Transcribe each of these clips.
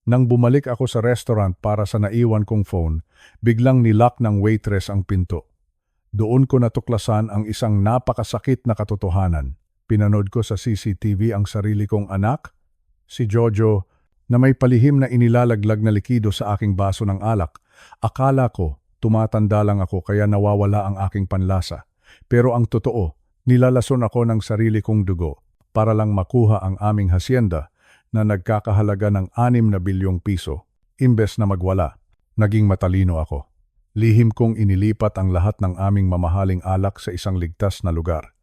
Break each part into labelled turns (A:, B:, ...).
A: Nang bumalik ako sa restaurant para sa naiwan kong phone, biglang nilock ng waitress ang pinto. Doon ko natuklasan ang isang napakasakit na katotohanan. Pinanood ko sa CCTV ang sarili kong anak, si Jojo, na may palihim na inilalaglag na likido sa aking baso ng alak. Akala ko, tumatanda lang ako kaya nawawala ang aking panlasa. Pero ang totoo, nilalason ako ng sarili kong dugo para lang makuha ang aming hacienda na nagkakahalaga ng 6 na bilyong piso. Imbes na magwala, naging matalino ako. Lihim kong inilipat ang lahat ng aming mamahaling alak sa isang ligtas na lugar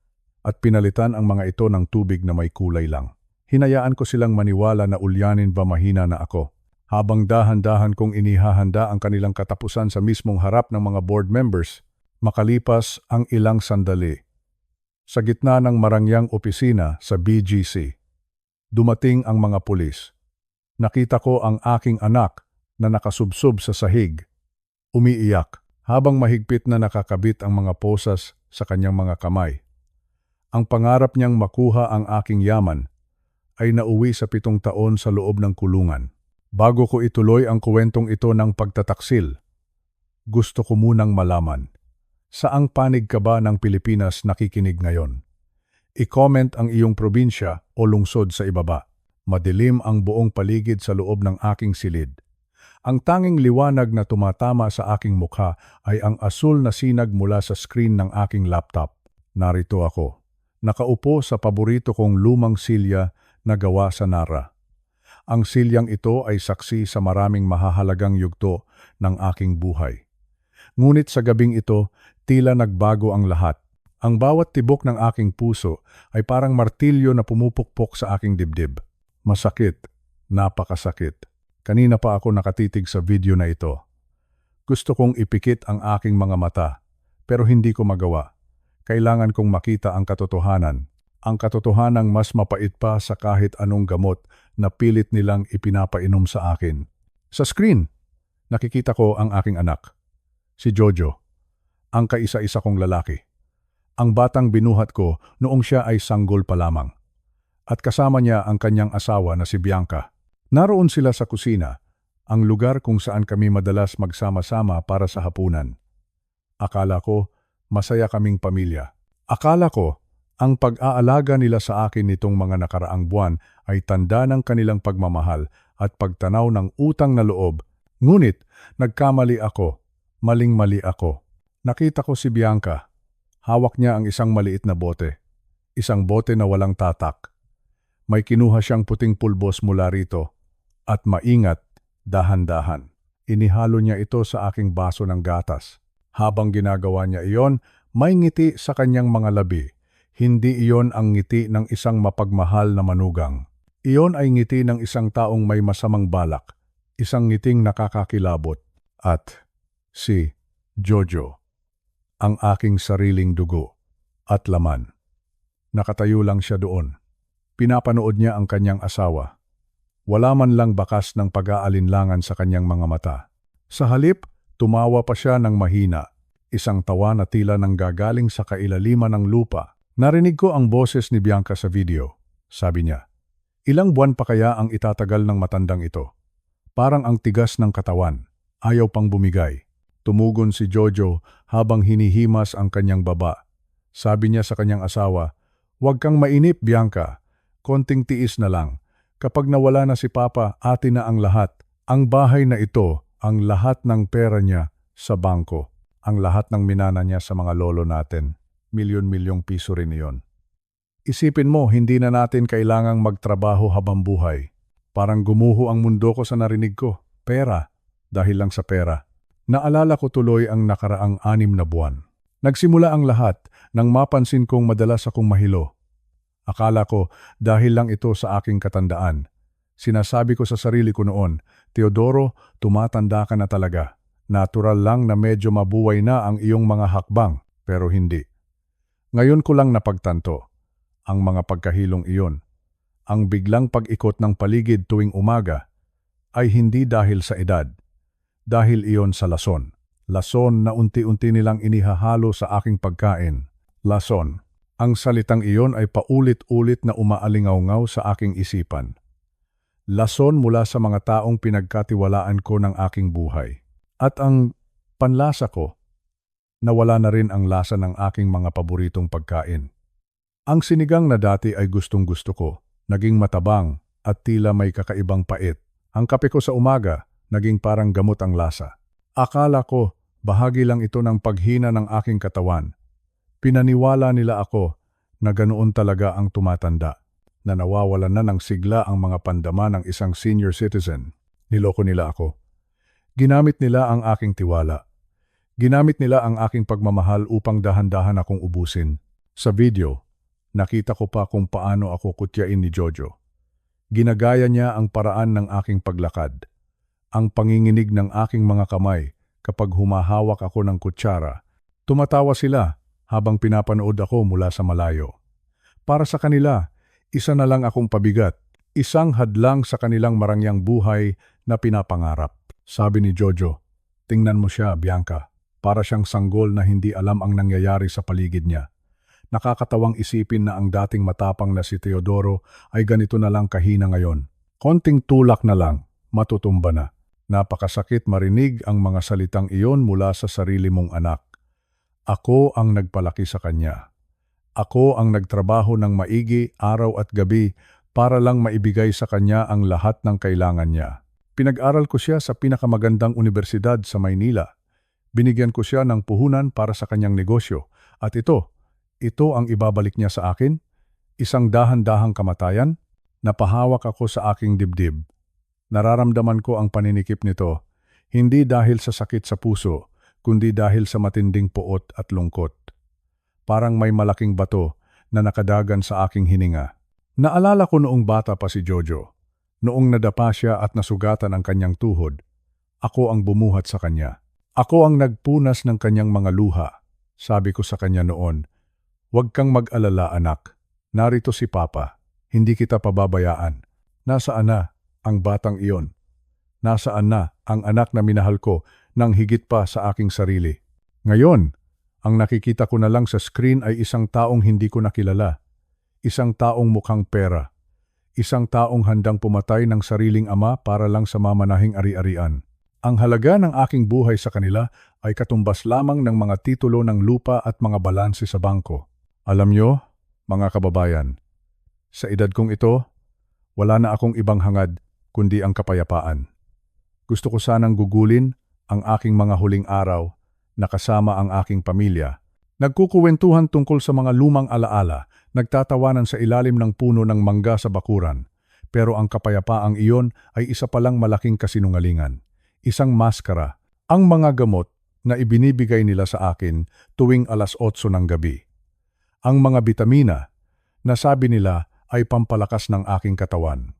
A: at pinalitan ang mga ito ng tubig na may kulay lang. Hinayaan ko silang maniwala na ulyanin ba mahina na ako, habang dahan-dahan kong inihahanda ang kanilang katapusan sa mismong harap ng mga board members. Makalipas ang ilang sandali, sa gitna ng marangyang opisina sa BGC, dumating ang mga pulis. Nakita ko ang aking anak na nakasubsob sa sahig, umiiyak, habang mahigpit na nakakabit ang mga posas sa kanyang mga kamay. Ang pangarap niyang makuha ang aking yaman ay nauwi sa 7 taon sa loob ng kulungan. Bago ko ituloy ang kuwentong ito ng pagtataksil, gusto ko munang malaman, saang panig ka ba ng Pilipinas nakikinig ngayon? I-comment ang iyong probinsya o lungsod sa ibaba. Madilim ang buong paligid sa loob ng aking silid. Ang tanging liwanag na tumatama sa aking mukha ay ang asul na sinag mula sa screen ng aking laptop. Narito ako, nakaupo sa paborito kong lumang silya na gawa sa Nara. Ang silyang ito ay saksi sa maraming mahahalagang yugto ng aking buhay. Ngunit sa gabing ito, tila nagbago ang lahat. Ang bawat tibok ng aking puso ay parang martilyo na pumupukpok sa aking dibdib. Masakit, napakasakit. Kanina pa ako nakatitig sa video na ito. Gusto kong ipikit ang aking mga mata, pero hindi ko magawa. Kailangan kong makita ang katotohanan. Ang katotohanang mas mapait pa sa kahit anong gamot na pilit nilang ipinapainom sa akin. Sa screen, nakikita ko ang aking anak, si Jojo, ang kaisa-isa kong lalaki. Ang batang binuhat ko noong siya ay sanggol pa lamang. At kasama niya ang kanyang asawa na si Bianca. Naroon sila sa kusina, ang lugar kung saan kami madalas magsama-sama para sa hapunan. Akala ko, masaya kaming pamilya. Akala ko, ang pag-aalaga nila sa akin nitong mga nakaraang buwan ay tanda ng kanilang pagmamahal at pagtanaw ng utang na loob. Ngunit, nagkamali ako. Maling-mali ako. Nakita ko si Bianca. Hawak niya ang isang maliit na bote. Isang bote na walang tatak. May kinuha siyang puting pulbos mula rito. At maingat, dahan-dahan. Inihalo niya ito sa aking baso ng gatas. Habang ginagawa niya iyon, may ngiti sa kanyang mga labi. Hindi iyon ang ngiti ng isang mapagmahal na manugang. Iyon ay ngiti ng isang taong may masamang balak. Isang ngiting nakakakilabot. At si Jojo, ang aking sariling dugo at laman. Nakatayo lang siya doon. Pinapanood niya ang kanyang asawa. Wala man lang bakas ng pag-aalinlangan sa kanyang mga mata. Sa halip, tumawa pa siya ng mahina. Isang tawa na tila nang gagaling sa kailaliman ng lupa. Narinig ko ang boses ni Bianca sa video. Sabi niya, ilang buwan pa kaya ang itatagal ng matandang ito? Parang ang tigas ng katawan. Ayaw pang bumigay. Tumugon si Jojo habang hinihimas ang kanyang baba. Sabi niya sa kanyang asawa, "Huwag kang mainip, Bianca. Konting tiis na lang. Kapag nawala na si Papa, atin na ang lahat. Ang bahay na ito, ang lahat ng pera niya sa bangko. Ang lahat ng minana niya sa mga lolo natin. Milyon-milyong piso rin iyon. Isipin mo, hindi na natin kailangang magtrabaho habang buhay. Parang gumuho ang mundo ko sa narinig ko. Pera. Dahil lang sa pera." Naalala ko tuloy ang nakaraang 6 na buwan. Nagsimula ang lahat nang mapansin kong madalas akong mahilo. Akala ko dahil lang ito sa aking katandaan. Sinasabi ko sa sarili ko noon, "Teodoro, tumatanda ka na talaga. Natural lang na medyo mabuhay na ang iyong mga hakbang." Pero hindi. Ngayon ko lang napagtanto ang mga pagkahilong iyon. Ang biglang pag-ikot ng paligid tuwing umaga ay hindi dahil sa edad. Dahil iyon sa lason. Lason na unti-unti nilang inihahalo sa aking pagkain. Lason. Ang salitang iyon ay paulit-ulit na umaalingaw-ngaw sa aking isipan. Lason mula sa mga taong pinagkatiwalaan ko ng aking buhay. At ang panlasa ko, nawala na rin ang lasa ng aking mga paboritong pagkain. Ang sinigang na dati ay gustong-gusto ko, naging matabang at tila may kakaibang pait. Ang kape ko sa umaga, naging parang gamot ang lasa. Akala ko, bahagi lang ito ng paghina ng aking katawan. Pinaniwala nila ako na ganoon talaga ang tumatanda, na nawawalan na ng sigla ang mga pandama ng isang senior citizen. Niloko nila ako. Ginamit nila ang aking tiwala. Ginamit nila ang aking pagmamahal upang dahan-dahan akong ubusin. Sa video, nakita ko pa kung paano ako kutyain ni Jojo. Ginagaya niya ang paraan ng aking paglakad. Ang panginginig ng aking mga kamay kapag humahawak ako ng kutsara. Tumatawa sila habang pinapanood ako mula sa malayo. Para sa kanila, isa na lang akong pabigat, isang hadlang sa kanilang marangyang buhay na pinapangarap. Sabi ni Jojo, "Tingnan mo siya, Bianca. Para siyang sanggol na hindi alam ang nangyayari sa paligid niya." Nakakatawang isipin na ang dating matapang na si Teodoro ay ganito na lang kahina ngayon. Konting tulak na lang, matutumba na. Napakasakit marinig ang mga salitang iyon mula sa sarili mong anak. Ako ang nagpalaki sa kanya. Ako ang nagtrabaho ng maigi araw at gabi para lang maibigay sa kanya ang lahat ng kailangan niya. Pinag-aral ko siya sa pinakamagandang universidad sa Maynila. Binigyan ko siya ng puhunan para sa kanyang negosyo. At ito ang ibabalik niya sa akin? Isang dahan-dahang kamatayan? Napahawak ako sa aking dibdib. Nararamdaman ko ang paninikip nito, hindi dahil sa sakit sa puso, kundi dahil sa matinding puot at lungkot. Parang may malaking bato na nakadagan sa aking hininga. Naalala ko noong bata pa si Jojo. Noong nadapa siya at nasugatan ang kanyang tuhod, ako ang bumuhat sa kanya. Ako ang nagpunas ng kanyang mga luha. Sabi ko sa kanya noon, "Huwag kang mag-alala, anak. Narito si Papa. Hindi kita pababayaan." Nasaan na ang batang iyon? Nasaan na ang anak na minahal ko nang higit pa sa aking sarili? Ngayon, ang nakikita ko na lang sa screen ay isang taong hindi ko nakilala. Isang taong mukhang pera. Isang taong handang pumatay ng sariling ama para lang sa mamanahing ari-arian. Ang halaga ng aking buhay sa kanila ay katumbas lamang ng mga titulo ng lupa at mga balanse sa bangko. Alam nyo, mga kababayan, sa edad kong ito, wala na akong ibang hangad kundi ang kapayapaan. Gusto ko sanang gugulin ang aking mga huling araw na kasama ang aking pamilya. Nagkukuwentuhan tungkol sa mga lumang alaala, nagtatawanan sa ilalim ng puno ng mangga sa bakuran. Pero ang kapayapaang iyon ay isa palang malaking kasinungalingan. Isang maskara, ang mga gamot na ibinibigay nila sa akin tuwing 8:00 ng gabi. Ang mga bitamina na sabi nila ay pampalakas ng aking katawan.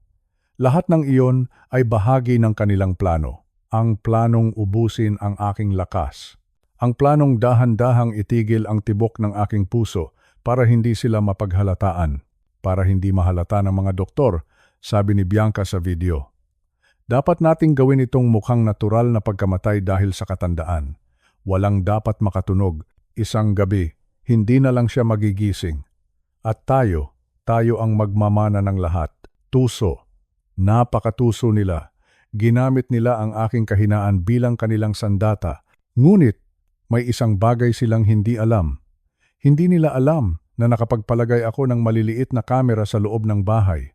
A: Lahat ng iyon ay bahagi ng kanilang plano. Ang planong ubusin ang aking lakas. Ang planong dahan-dahang itigil ang tibok ng aking puso para hindi sila mapaghalataan. Para hindi mahalata ng mga doktor, sabi ni Bianca sa video. Dapat nating gawin itong mukhang natural na pagkamatay dahil sa katandaan. Walang dapat makatunog. Isang gabi, hindi na lang siya magigising. At tayo ang magmamana ng lahat. Tuso. Napakatuso nila. Ginamit nila ang aking kahinaan bilang kanilang sandata. Ngunit, may isang bagay silang hindi alam. Hindi nila alam na nakapagpalagay ako ng maliliit na kamera sa loob ng bahay.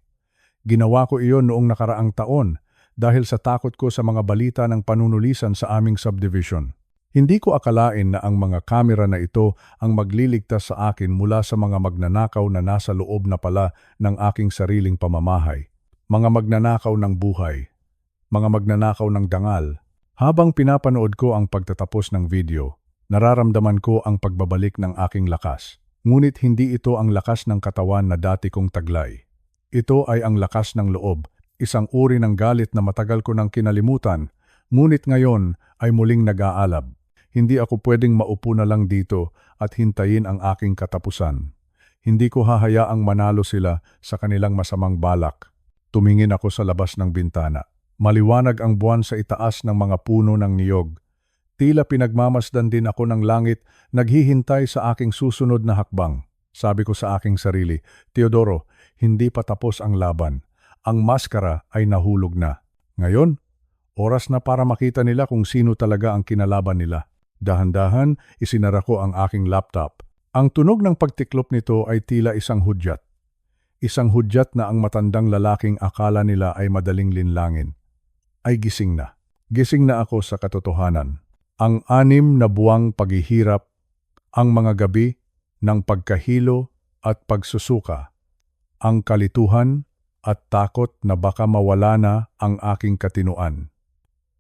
A: Ginawa ko iyon noong nakaraang taon dahil sa takot ko sa mga balita ng panunulisan sa aming subdivision. Hindi ko akalain na ang mga kamera na ito ang magliligtas sa akin mula sa mga magnanakaw na nasa loob na pala ng aking sariling pamamahay. Mga magnanakaw ng buhay. Mga magnanakaw ng dangal. Habang pinapanood ko ang pagtatapos ng video, nararamdaman ko ang pagbabalik ng aking lakas. Ngunit hindi ito ang lakas ng katawan na dati kong taglay. Ito ay ang lakas ng loob, isang uri ng galit na matagal ko nang kinalimutan, ngunit ngayon ay muling nag-aalab. Hindi ako pwedeng maupo na lang dito at hintayin ang aking katapusan. Hindi ko hahayaang manalo sila sa kanilang masamang balak. Tumingin ako sa labas ng bintana. Maliwanag ang buwan sa itaas ng mga puno ng niyog. Tila pinagmamasdan din ako ng langit, naghihintay sa aking susunod na hakbang. Sabi ko sa aking sarili, "Teodoro, hindi pa tapos ang laban. Ang maskara ay nahulog na. Ngayon, oras na para makita nila kung sino talaga ang kinalaban nila. Dahan-dahan, isinara ko ang aking laptop. Ang tunog ng pagtiklop nito ay tila isang hudyat. Isang hudyat na ang matandang lalaking akala nila ay madaling linlangin ay gising na. Gising na ako sa katotohanan. Ang 6 na buwang paghihirap, ang mga gabi ng pagkahilo at pagsusuka, ang kalituhan at takot na baka mawala na ang aking katinuan.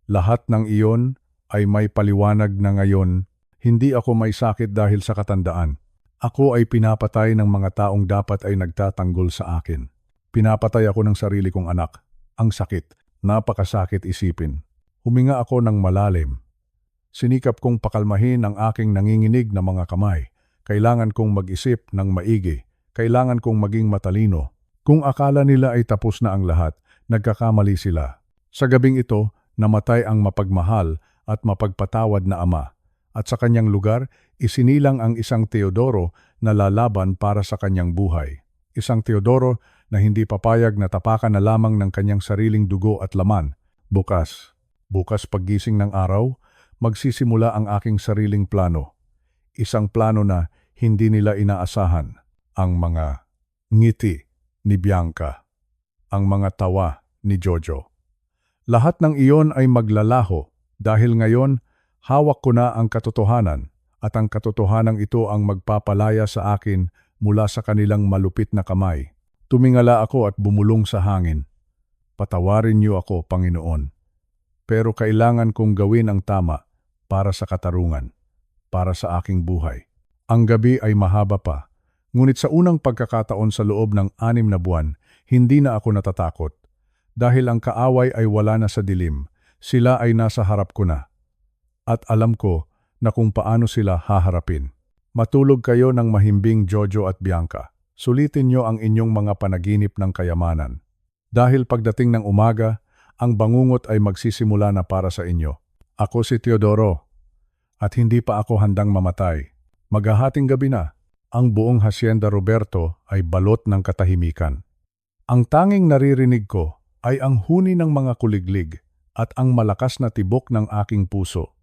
A: Lahat ng iyon ay may paliwanag na ngayon. Hindi ako may sakit dahil sa katandaan. Ako ay pinapatay ng mga taong dapat ay nagtatanggol sa akin. Pinapatay ako ng sarili kong anak. Ang sakit. Napakasakit isipin. Huminga ako ng malalim. Sinikap kong pakalmahin ang aking nanginginig na mga kamay. Kailangan kong mag-isip ng maigi. Kailangan kong maging matalino. Kung akala nila ay tapos na ang lahat, nagkakamali sila. Sa gabing ito, namatay ang mapagmahal at mapagpatawad na ama. At sa kanyang lugar, isinilang ang isang Teodoro na lalaban para sa kanyang buhay. Isang Teodoro na hindi papayag na tapakan na lamang ng kanyang sariling dugo at laman. Bukas paggising ng araw, magsisimula ang aking sariling plano. Isang plano na hindi nila inaasahan. Ang mga ngiti ni Bianca. Ang mga tawa ni Jojo. Lahat ng iyon ay maglalaho dahil ngayon hawak ko na ang katotohanan at ang katotohanan ito ang magpapalaya sa akin mula sa kanilang malupit na kamay. Tumingala ako at bumulong sa hangin. Patawarin niyo ako, Panginoon. Pero kailangan kong gawin ang tama para sa katarungan, para sa aking buhay. Ang gabi ay mahaba pa, ngunit sa unang pagkakataon sa loob ng 6 na buwan, hindi na ako natatakot. Dahil ang kaaway ay wala na sa dilim, sila ay nasa harap ko na. At alam ko na kung paano sila haharapin. Matulog kayo ng mahimbing Jojo at Bianca. Sulitin nyo ang inyong mga panaginip ng kayamanan. Dahil pagdating ng umaga, ang bangungot ay magsisimula na para sa inyo. Ako si Teodoro, at hindi pa ako handang mamatay. Maghahating gabi na, ang buong Hacienda Roberto ay balot ng katahimikan. Ang tanging naririnig ko ay ang huni ng mga kuliglig at ang malakas na tibok ng aking puso.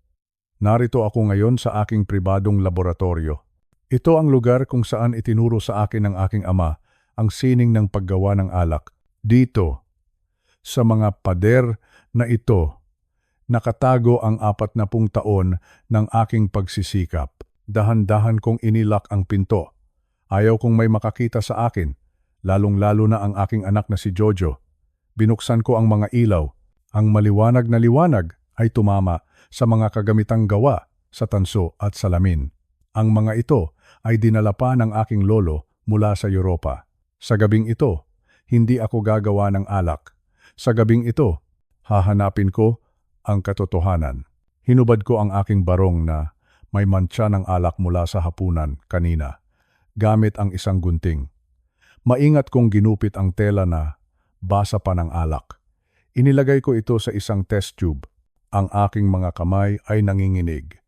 A: Narito ako ngayon sa aking pribadong laboratorio. Ito ang lugar kung saan itinuro sa akin ng aking ama ang sining ng paggawa ng alak. Dito, sa mga pader na ito, nakatago ang 40 taon ng aking pagsisikap. Dahan-dahan kong inilak ang pinto. Ayaw kong may makakita sa akin, lalong-lalo na ang aking anak na si Jojo. Binuksan ko ang mga ilaw. Ang maliwanag na liwanag ay tumama sa mga kagamitang gawa sa tanso at salamin. Ang mga ito ay dinala pa ng aking lolo mula sa Europa. Sa gabing ito, hindi ako gagawa ng alak. Sa gabing ito, hahanapin ko ang katotohanan. Hinubad ko ang aking barong na may mantsa ng alak mula sa hapunan kanina, gamit ang isang gunting. Maingat kong ginupit ang tela na basa pa ng alak. Inilagay ko ito sa isang test tube. Ang aking mga kamay ay nanginginig.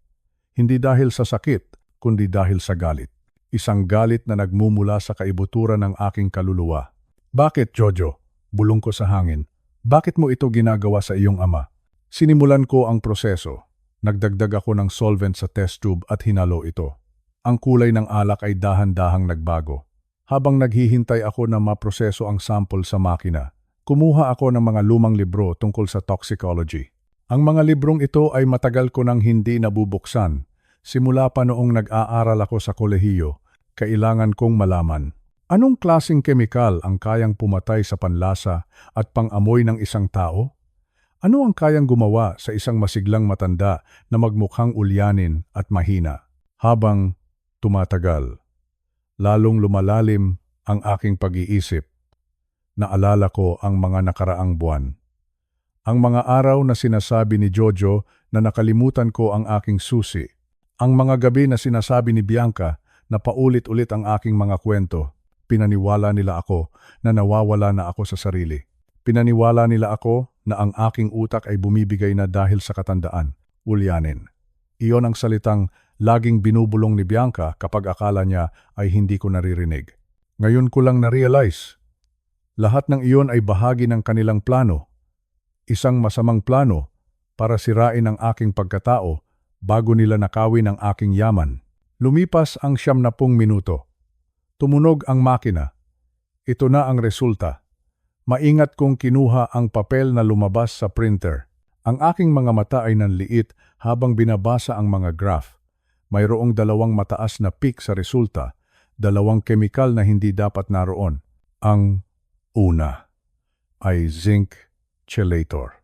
A: Hindi dahil sa sakit, kundi dahil sa galit. Isang galit na nagmumula sa kaibuturan ng aking kaluluwa. Bakit, Jojo? Bulong ko sa hangin. Bakit mo ito ginagawa sa iyong ama? Sinimulan ko ang proseso. Nagdagdag ako ng solvent sa test tube at hinalo ito. Ang kulay ng alak ay dahan-dahang nagbago. Habang naghihintay ako na maproseso ang sample sa makina, kumuha ako ng mga lumang libro tungkol sa toxicology. Ang mga librong ito ay matagal ko nang hindi nabubuksan. Simula pa noong nag-aaral ako sa kolehiyo, kailangan kong malaman. Anong klaseng kemikal ang kayang pumatay sa panlasa at pang-amoy ng isang tao? Ano ang kayang gumawa sa isang masiglang matanda na magmukhang ulyanin at mahina? Habang tumatagal, lalong lumalalim ang aking pag-iisip. Naalala ko ang mga nakaraang buwan. Ang mga araw na sinasabi ni Jojo na nakalimutan ko ang aking susi. Ang mga gabi na sinasabi ni Bianca na paulit-ulit ang aking mga kwento. Pinaniwala nila ako na nawawala na ako sa sarili. Pinaniwala nila ako na ang aking utak ay bumibigay na dahil sa katandaan, ulyanin. Iyon ang salitang laging binubulong ni Bianca kapag akala niya ay hindi ko naririnig. Ngayon ko lang na-realize. Lahat ng iyon ay bahagi ng kanilang plano. Isang masamang plano para sirain ang aking pagkatao bago nila nakawin ang aking yaman. Lumipas ang 90 minuto. Tumunog ang makina. Ito na ang resulta. Maingat kong kinuha ang papel na lumabas sa printer. Ang aking mga mata ay nanliit habang binabasa ang mga graph. Mayroong 2 mataas na peak sa resulta, 2 kemikal na hindi dapat naroon. Ang una ay zinc chelator.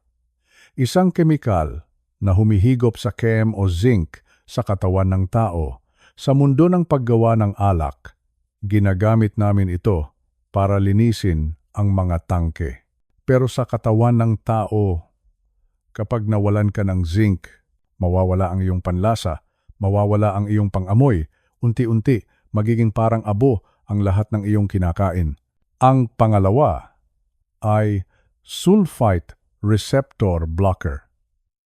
A: Isang kemikal na humihigop sa chem o zinc sa katawan ng tao. Sa mundo ng paggawa ng alak, ginagamit namin ito para linisin ang mga tangke. Pero sa katawan ng tao, kapag nawalan ka ng zinc, mawawala ang iyong panlasa, mawawala ang iyong pangamoy, unti-unti magiging parang abo ang lahat ng iyong kinakain. Ang pangalawa ay sulfite receptor blocker.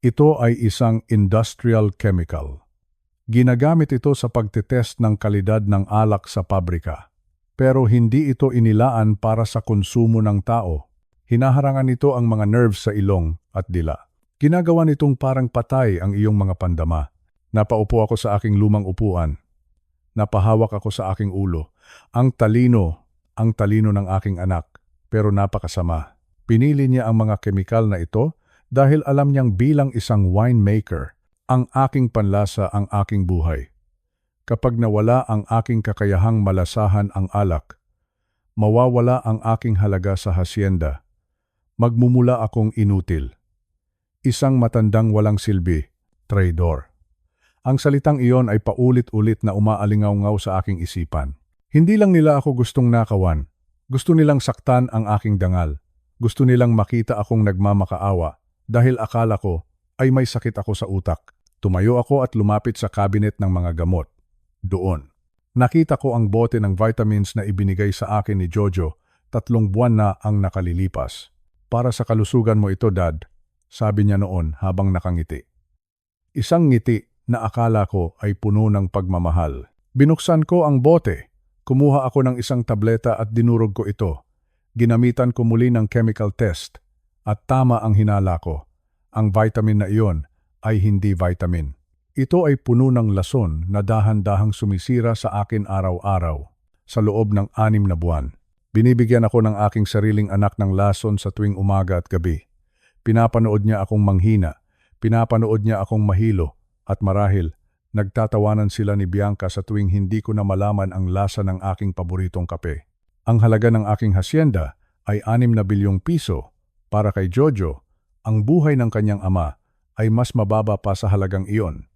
A: Ito ay isang industrial chemical. Ginagamit ito sa pagtetest ng kalidad ng alak sa pabrika. Pero hindi ito inilaan para sa konsumo ng tao. Hinaharangan nito ang mga nerves sa ilong at dila. Ginagawa nitong parang patay ang iyong mga pandama. Napaupo ako sa aking lumang upuan. Napahawak ako sa aking ulo. Ang talino ng aking anak, pero napakasama. Pinili niya ang mga kemikal na ito dahil alam niyang bilang isang winemaker, ang aking panlasa ang aking buhay. Kapag nawala ang aking kakayahang malasahan ang alak, mawawala ang aking halaga sa hasyenda. Magmumula akong inutil. Isang matandang walang silbi, traidor. Ang salitang iyon ay paulit-ulit na umaalingaw-ngaw sa aking isipan. Hindi lang nila ako gustong nakawan. Gusto nilang saktan ang aking dangal. Gusto nilang makita akong nagmamakaawa dahil akala ko ay may sakit ako sa utak. Tumayo ako at lumapit sa cabinet ng mga gamot. Doon, nakita ko ang bote ng vitamins na ibinigay sa akin ni Jojo. 3 buwan na ang nakalilipas. Para sa kalusugan mo ito, Dad, sabi niya noon habang nakangiti. Isang ngiti na akala ko ay puno ng pagmamahal. Binuksan ko ang bote. Kumuha ako ng isang tableta at dinurog ko ito. Ginamitan ko muli ng chemical test at tama ang hinala ko. Ang vitamin na iyon ay hindi vitamin. Ito ay puno ng lason na dahan-dahang sumisira sa akin araw-araw sa loob ng 6 na buwan. Binibigyan ako ng aking sariling anak ng lason sa tuwing umaga at gabi. Pinapanood niya akong manghina, pinapanood niya akong mahilo, at marahil nagtatawanan sila ni Bianca sa tuwing hindi ko na malaman ang lasa ng aking paboritong kape. Ang halaga ng aking hasyenda ay 6 na bilyong piso. Para kay Jojo, ang buhay ng kanyang ama ay mas mababa pa sa halagang iyon.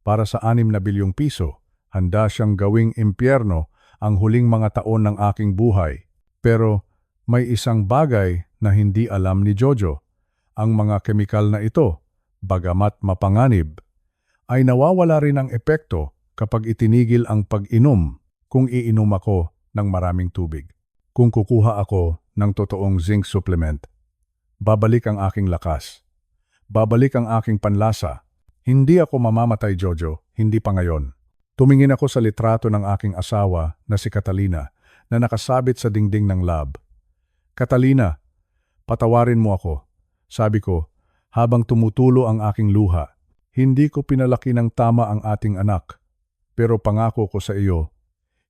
A: Para sa 6 na bilyong piso, handa siyang gawing impyerno ang huling mga taon ng aking buhay. Pero may isang bagay na hindi alam ni Jojo. Ang mga kemikal na ito, bagamat mapanganib, ay nawawala rin ang epekto kapag itinigil ang pag-inom kung iinom ako ng maraming tubig. Kung kukuha ako ng totoong zinc supplement, babalik ang aking lakas. Babalik ang aking panlasa. Hindi ako mamamatay, Jojo, hindi pa ngayon. Tumingin ako sa litrato ng aking asawa na si Catalina na nakasabit sa dingding ng lab. Catalina, patawarin mo ako, sabi ko habang tumutulo ang aking luha. Hindi ko pinalaki ng tama ang ating anak, pero pangako ko sa iyo,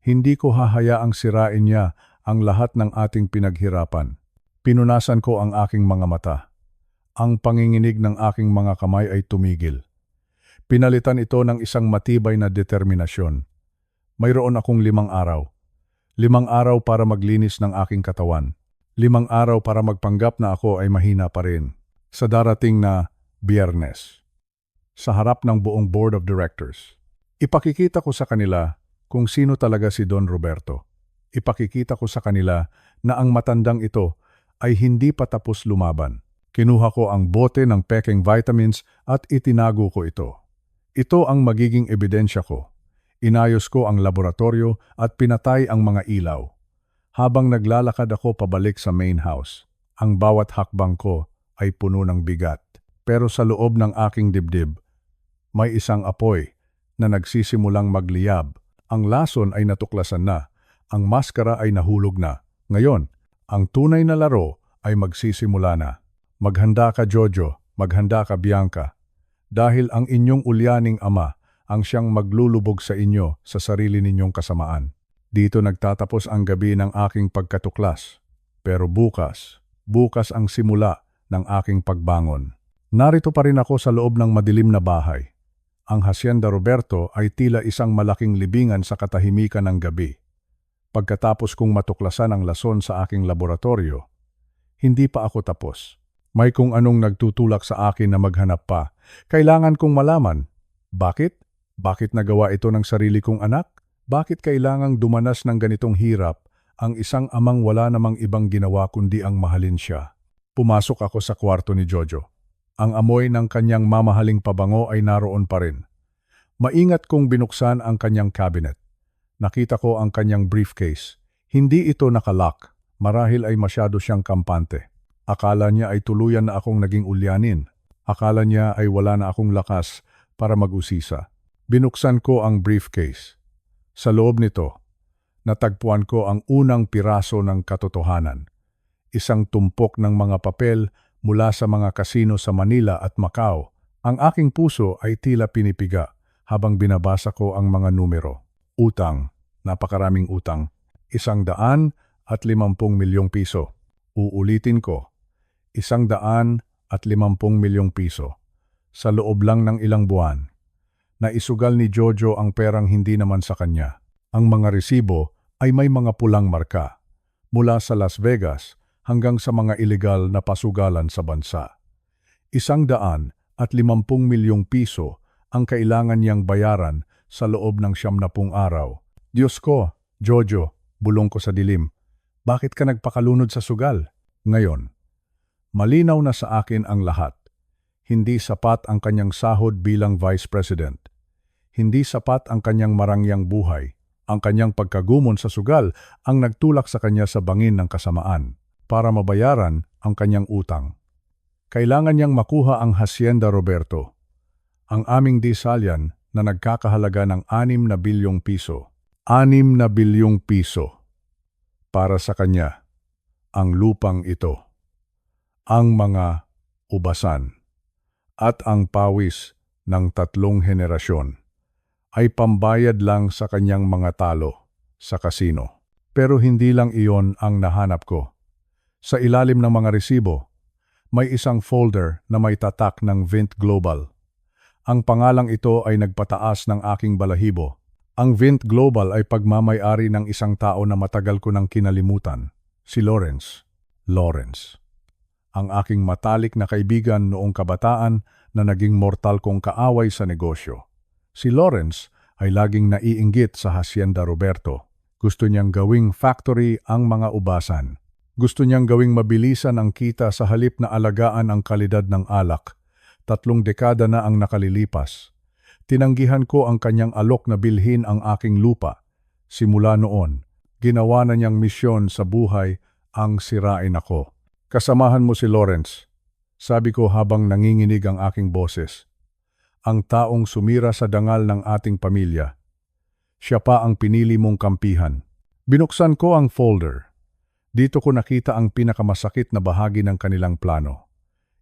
A: hindi ko hahayaang sirain niya ang lahat ng ating pinaghirapan. Pinunasan ko ang aking mga mata. Ang panginginig ng aking mga kamay ay tumigil. Pinalitan ito ng isang matibay na determinasyon. Mayroon akong 5 araw. 5 araw para maglinis ng aking katawan. 5 araw para magpanggap na ako ay mahina pa rin. Sa darating na Biyernes, sa harap ng buong board of directors, ipakikita ko sa kanila kung sino talaga si Don Roberto. Ipakikita ko sa kanila na ang matandang ito ay hindi pa tapos lumaban. Kinuha ko ang bote ng peking vitamins at itinago ko ito. Ito ang magiging ebidensya ko. Inayos ko ang laboratorio at pinatay ang mga ilaw. Habang naglalakad ako pabalik sa main house, ang bawat hakbang ko ay puno ng bigat. Pero sa loob ng aking dibdib, may isang apoy na nagsisimulang magliyab. Ang lason ay natuklasan na, ang maskara ay nahulog na. Ngayon, Ang tunay na laro ay magsisimula na. Maghanda ka Jojo, maghanda ka Bianca. Dahil ang inyong ulyaning ama ang siyang maglulubog sa inyo sa sarili ninyong kasamaan. Dito nagtatapos ang gabi ng aking pagkatuklas. Pero bukas ang simula ng aking pagbangon. Narito pa rin ako sa loob ng madilim na bahay. Ang Hacienda Roberto ay tila isang malaking libingan sa katahimikan ng gabi. Pagkatapos kong matuklasan ang lason sa aking laboratorio, hindi pa ako tapos. May kung anong nagtutulak sa akin na maghanap pa. Kailangan kong malaman. Bakit? Bakit nagawa ito ng sarili kong anak? Bakit kailangang dumanas ng ganitong hirap ang isang amang wala namang ibang ginawa kundi ang mahalin siya? Pumasok ako sa kwarto ni Jojo. Ang amoy ng kanyang mamahaling pabango ay naroon pa rin. Maingat kong binuksan ang kanyang cabinet. Nakita ko ang kanyang briefcase. Hindi ito nakalock. Marahil ay masyado siyang kampante. Akala niya ay tuluyan na akong naging ulyanin. Akala niya ay wala na akong lakas para mag-usisa. Binuksan ko ang briefcase. Sa loob nito, natagpuan ko ang unang piraso ng katotohanan. Isang tumpok ng mga papel mula sa mga kasino sa Manila at Macau. Ang aking puso ay tila pinipiga habang binabasa ko ang mga numero. Utang, napakaraming utang. 150 milyong piso. Uulitin ko, 150 milyong piso. Sa loob lang ng ilang buwan. Naisugal ni Jojo ang perang hindi naman sa kanya. Ang mga resibo ay may mga pulang marka. Mula sa Las Vegas hanggang sa mga ilegal na pasugalan sa bansa. 150 milyong piso ang kailangan niyang bayaran sa loob ng 70 araw. Diyos ko, Jojo, bulong ko sa dilim. Bakit ka nagpakalunod sa sugal? Ngayon, malinaw na sa akin ang lahat. Hindi sapat ang kanyang sahod bilang Vice President. Hindi sapat ang kanyang marangyang buhay. Ang kanyang pagkagumon sa sugal ang nagtulak sa kanya sa bangin ng kasamaan para mabayaran ang kanyang utang. Kailangan niyang makuha ang Hacienda Roberto. Ang aming disalyan na nagkakahalaga ng 6 na bilyong piso. 6 na bilyong piso. Para sa kanya, ang lupang ito, ang mga ubasan, at ang pawis ng 3 henerasyon ay pambayad lang sa kanyang mga talo sa kasino. Pero hindi lang iyon ang nahanap ko. Sa ilalim ng mga resibo, may isang folder na may tatak ng Vint Global. Ang pangalang ito ay nagpataas ng aking balahibo. Ang Vint Global ay pagmamay-ari ng isang tao na matagal ko nang kinalimutan, si Lawrence. Lawrence. Ang aking matalik na kaibigan noong kabataan na naging mortal kong kaaway sa negosyo. Si Lawrence ay laging naiinggit sa Hacienda Roberto. Gusto niyang gawing factory ang mga ubasan. Gusto niyang gawing mabilisan ang kita sa halip na alagaan ang kalidad ng alak. 3 dekada na ang nakalilipas. Tinanggihan ko ang kanyang alok na bilhin ang aking lupa. Simula noon, ginawa na niyang misyon sa buhay ang sirain ako. Kasamahan mo si Lawrence, sabi ko habang nanginginig ang aking boses. Ang taong sumira sa dangal ng ating pamilya. Siya pa ang pinili mong kampihan. Binuksan ko ang folder. Dito ko nakita ang pinakamasakit na bahagi ng kanilang plano.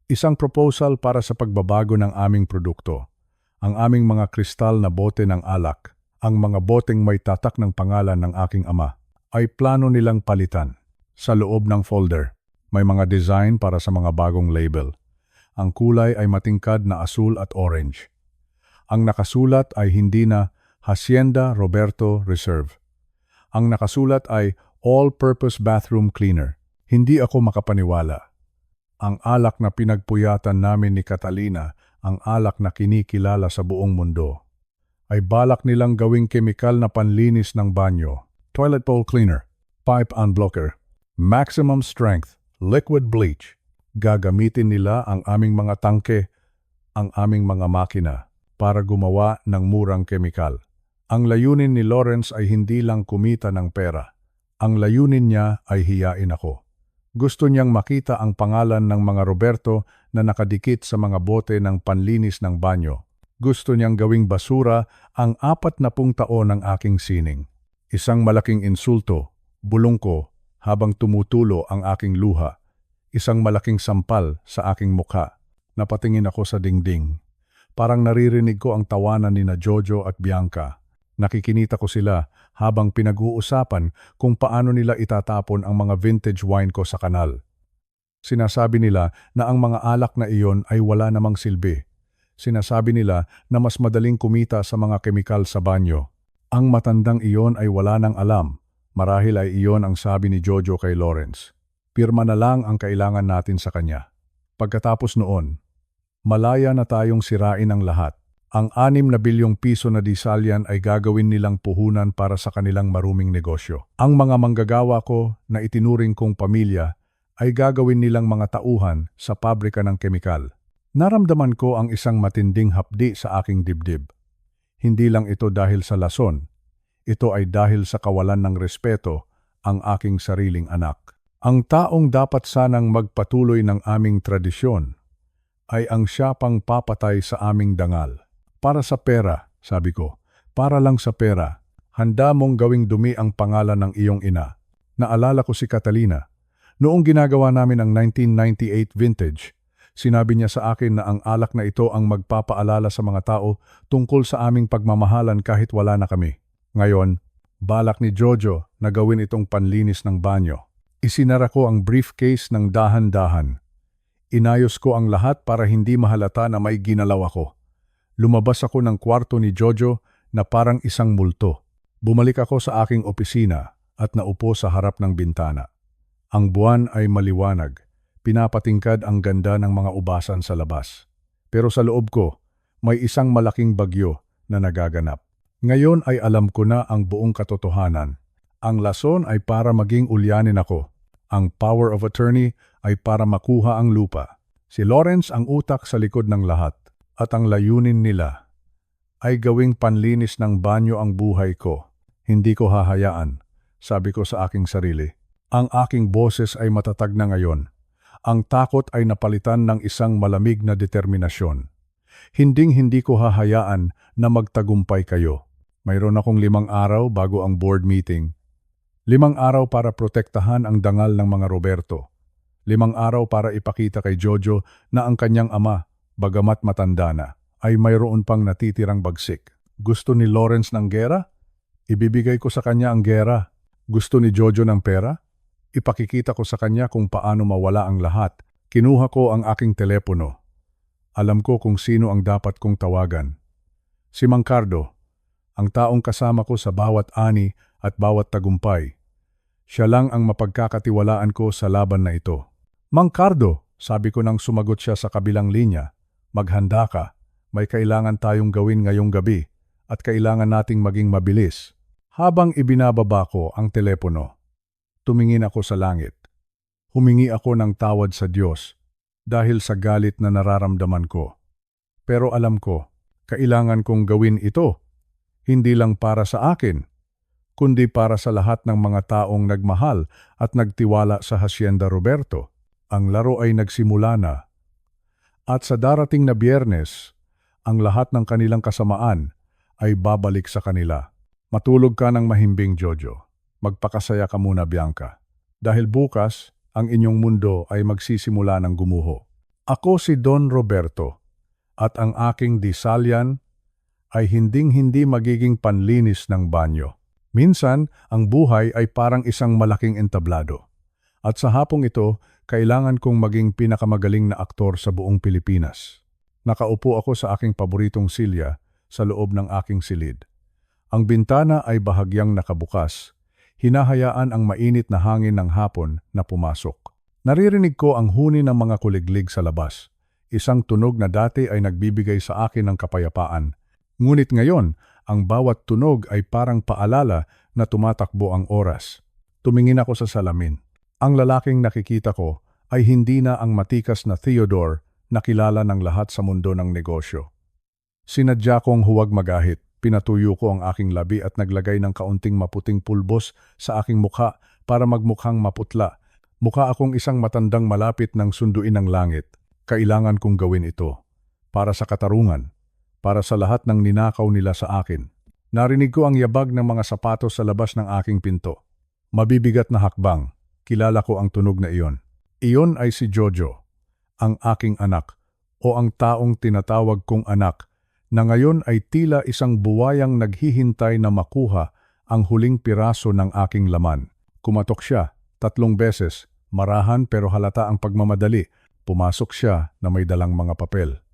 A: Isang proposal para sa pagbabago ng aming produkto. Ang aming mga kristal na bote ng alak, ang mga boteng may tatak ng pangalan ng aking ama, ay plano nilang palitan. Sa loob ng folder, may mga design para sa mga bagong label. Ang kulay ay matingkad na asul at orange. Ang nakasulat ay hindi na Hacienda Roberto Reserve. Ang nakasulat ay All-Purpose Bathroom Cleaner. Hindi ako makapaniwala. Ang alak na pinagpuyatan namin ni Catalina, ang alak na kinikilala sa buong mundo, ay balak nilang gawing kemikal na panlinis ng banyo. Toilet bowl cleaner, pipe unblocker, maximum strength, liquid bleach. Gagamitin nila ang aming mga tangke, ang aming mga makina, para gumawa ng murang kemikal. Ang layunin ni Lawrence ay hindi lang kumita ng pera. Ang layunin niya ay hiyain ako. Gusto niyang makita ang pangalan ng mga Roberto na nakadikit sa mga bote ng panlinis ng banyo. Gusto niyang gawing basura ang 40 taon ng aking sining. Isang malaking insulto, bulong ko, habang tumutulo ang aking luha. Isang malaking sampal sa aking mukha. Napatingin ako sa dingding. Parang naririnig ko ang tawanan ni na Jojo at Bianca. Nakikinita ko sila habang pinag-uusapan kung paano nila itatapon ang mga vintage wine ko sa kanal. Sinasabi nila na ang mga alak na iyon ay wala namang silbi. Sinasabi nila na mas madaling kumita sa mga kemikal sa banyo. Ang matandang iyon ay wala nang alam. Marahil ay iyon ang sabi ni Jojo kay Lawrence. Pirma na lang ang kailangan natin sa kanya. Pagkatapos noon, malaya na tayong sirain ang lahat. Ang 6 na bilyong piso na disalyan ay gagawin nilang puhunan para sa kanilang maruming negosyo. Ang mga manggagawa ko na itinuring kong pamilya ay gagawin nilang mga tauhan sa pabrika ng kemikal. Naramdaman ko ang isang matinding hapdi sa aking dibdib. Hindi lang ito dahil sa lason. Ito ay dahil sa kawalan ng respeto ang aking sariling anak. Ang taong dapat sanang magpatuloy ng aming tradisyon ay ang siya pang papatay sa aming dangal. Para sa pera, sabi ko, para lang sa pera, handa mong gawing dumi ang pangalan ng iyong ina. Naalala ko si Catalina. Noong ginagawa namin ang 1998 vintage, sinabi niya sa akin na ang alak na ito ang magpapaalala sa mga tao tungkol sa aming pagmamahalan kahit wala na kami. Ngayon, balak ni Jojo na gawin itong panlinis ng banyo. Isinara ko ang briefcase ng dahan-dahan. Inayos ko ang lahat para hindi mahalata na may ginalaw ako. Lumabas ako ng kwarto ni Jojo na parang isang multo. Bumalik ako sa aking opisina at naupo sa harap ng bintana. Ang buwan ay maliwanag. Pinapatingkad ang ganda ng mga ubasan sa labas. Pero sa loob ko, may isang malaking bagyo na nagaganap. Ngayon ay alam ko na ang buong katotohanan. Ang lason ay para maging ulyanin ako. Ang power of attorney ay para makuha ang lupa. Si Lawrence ang utak sa likod ng lahat. At ang layunin nila ay gawing panlinis ng banyo ang buhay ko. Hindi ko hahayaan, sabi ko sa aking sarili. Ang aking boses ay matatag na ngayon. Ang takot ay napalitan ng isang malamig na determinasyon. Hinding-hindi ko hahayaan na magtagumpay kayo. Mayroon akong 5 araw bago ang board meeting. 5 araw para protektahan ang dangal ng mga Roberto. 5 araw para ipakita kay Jojo na ang kanyang ama, bagamat matanda na, ay mayroon pang natitirang bagsik. Gusto ni Lawrence ng gera? Ibibigay ko sa kanya ang gera. Gusto ni Jojo ng pera? Ipakikita ko sa kanya kung paano mawala ang lahat. Kinuha ko ang aking telepono. Alam ko kung sino ang dapat kong tawagan. Si Mang Cardo, ang taong kasama ko sa bawat ani at bawat tagumpay. Siya lang ang mapagkakatiwalaan ko sa laban na ito. Mang Cardo, sabi ko nang sumagot siya sa kabilang linya, maghanda ka. May kailangan tayong gawin ngayong gabi at kailangan nating maging mabilis. Habang ibinababa ko ang telepono, tumingin ako sa langit. Humingi ako ng tawad sa Diyos dahil sa galit na nararamdaman ko. Pero alam ko, kailangan kong gawin ito, hindi lang para sa akin, kundi para sa lahat ng mga taong nagmahal at nagtiwala sa Hacienda Roberto. Ang laro ay nagsimula na. At sa darating na Biyernes, ang lahat ng kanilang kasamaan ay babalik sa kanila. Matulog ka ng mahimbing, Jojo. Magpakasaya ka muna, Bianca. Dahil bukas, ang inyong mundo ay magsisimula ng gumuho. Ako si Don Roberto, at ang aking disalyan ay hinding-hindi magiging panlinis ng banyo. Minsan, ang buhay ay parang isang malaking entablado. At sa hapong ito, kailangan kong maging pinakamagaling na aktor sa buong Pilipinas. Nakaupo ako sa aking paboritong silya sa loob ng aking silid. Ang bintana ay bahagyang nakabukas. Hinahayaan ang mainit na hangin ng hapon na pumasok. Naririnig ko ang huni ng mga kuliglig sa labas. Isang tunog na dati ay nagbibigay sa akin ng kapayapaan. Ngunit ngayon, ang bawat tunog ay parang paalala na tumatakbo ang oras. Tumingin ako sa salamin. Ang lalaking nakikita ko ay hindi na ang matikas na Theodore na kilala ng lahat sa mundo ng negosyo. Sinadya kong huwag magahit. Pinatuyo ko ang aking labi at naglagay ng kaunting maputing pulbos sa aking mukha para magmukhang maputla. Mukha akong isang matandang malapit ng sunduin ng langit. Kailangan kong gawin ito. Para sa katarungan. Para sa lahat ng ninakaw nila sa akin. Narinig ko ang yabag ng mga sapatos sa labas ng aking pinto. Mabibigat na hakbang. kilala ko ang tunog na iyon. Iyon ay si Jojo, ang aking anak, o ang taong tinatawag kong anak, na ngayon ay tila isang buwayang naghihintay na makuha ang huling piraso ng aking laman. Kumatok siya 3 beses, marahan pero halata ang pagmamadali. Pumasok siya na may dalang mga papel.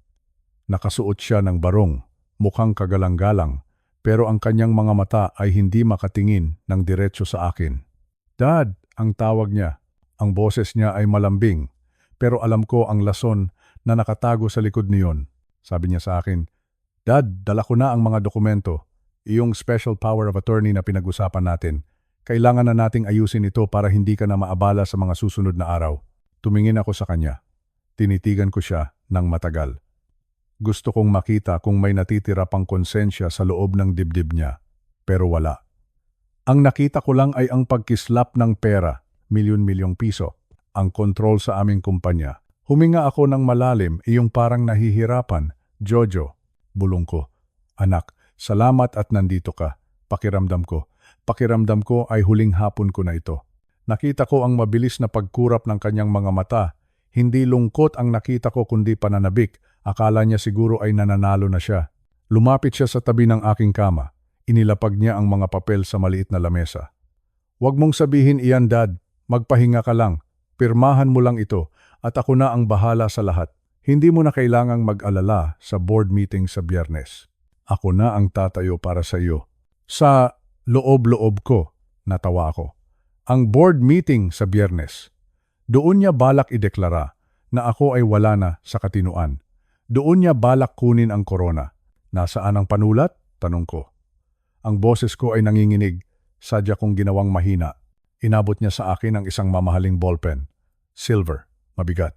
A: Nakasuot siya ng barong, mukhang kagalang-galang, pero ang kanyang mga mata ay hindi makatingin ng diretso sa akin. Dad, ang tawag niya. Ang boses niya ay malambing, pero alam ko ang lason na nakatago sa likod niyon. Sabi niya sa akin, Dad, dala ko na ang mga dokumento, iyong special power of attorney na pinag-usapan natin. Kailangan na nating ayusin ito para hindi ka na maabala sa mga susunod na araw. Tumingin ako sa kanya. Tinitigan ko siya ng matagal. Gusto kong makita kung may natitira pang konsensya sa loob ng dibdib niya, pero wala. Ang nakita ko lang ay ang pagkislap ng pera, milyon-milyong piso, ang kontrol sa aming kumpanya. Huminga ako ng malalim, iyong parang nahihirapan. Jojo, bulong ko. Anak, salamat at nandito ka. Pakiramdam ko ay huling hapon ko na ito. Nakita ko ang mabilis na pagkurap ng kanyang mga mata. Hindi lungkot ang nakita ko kundi pananabik. Akala niya siguro ay nananalo na siya. Lumapit siya sa tabi ng aking kama. Inilapag niya ang mga papel sa maliit na lamesa. Huwag mong sabihin iyan, Dad. Magpahinga ka lang. Pirmahan mo lang ito at ako na ang bahala sa lahat. Hindi mo na kailangang mag-alala sa board meeting sa Biyernes. Ako na ang tatayo para sa iyo. Sa loob-loob ko, natawa ako. Ang board meeting sa Biyernes. Doon niya balak ideklara na ako ay wala na sa katinuan. Doon niya balak kunin ang korona. Nasaan ang panulat? Tanong ko. Ang boses ko ay nanginginig. Sadya kong ginawang mahina. Inabot niya sa akin ang isang mamahaling ballpen. Silver, mabigat.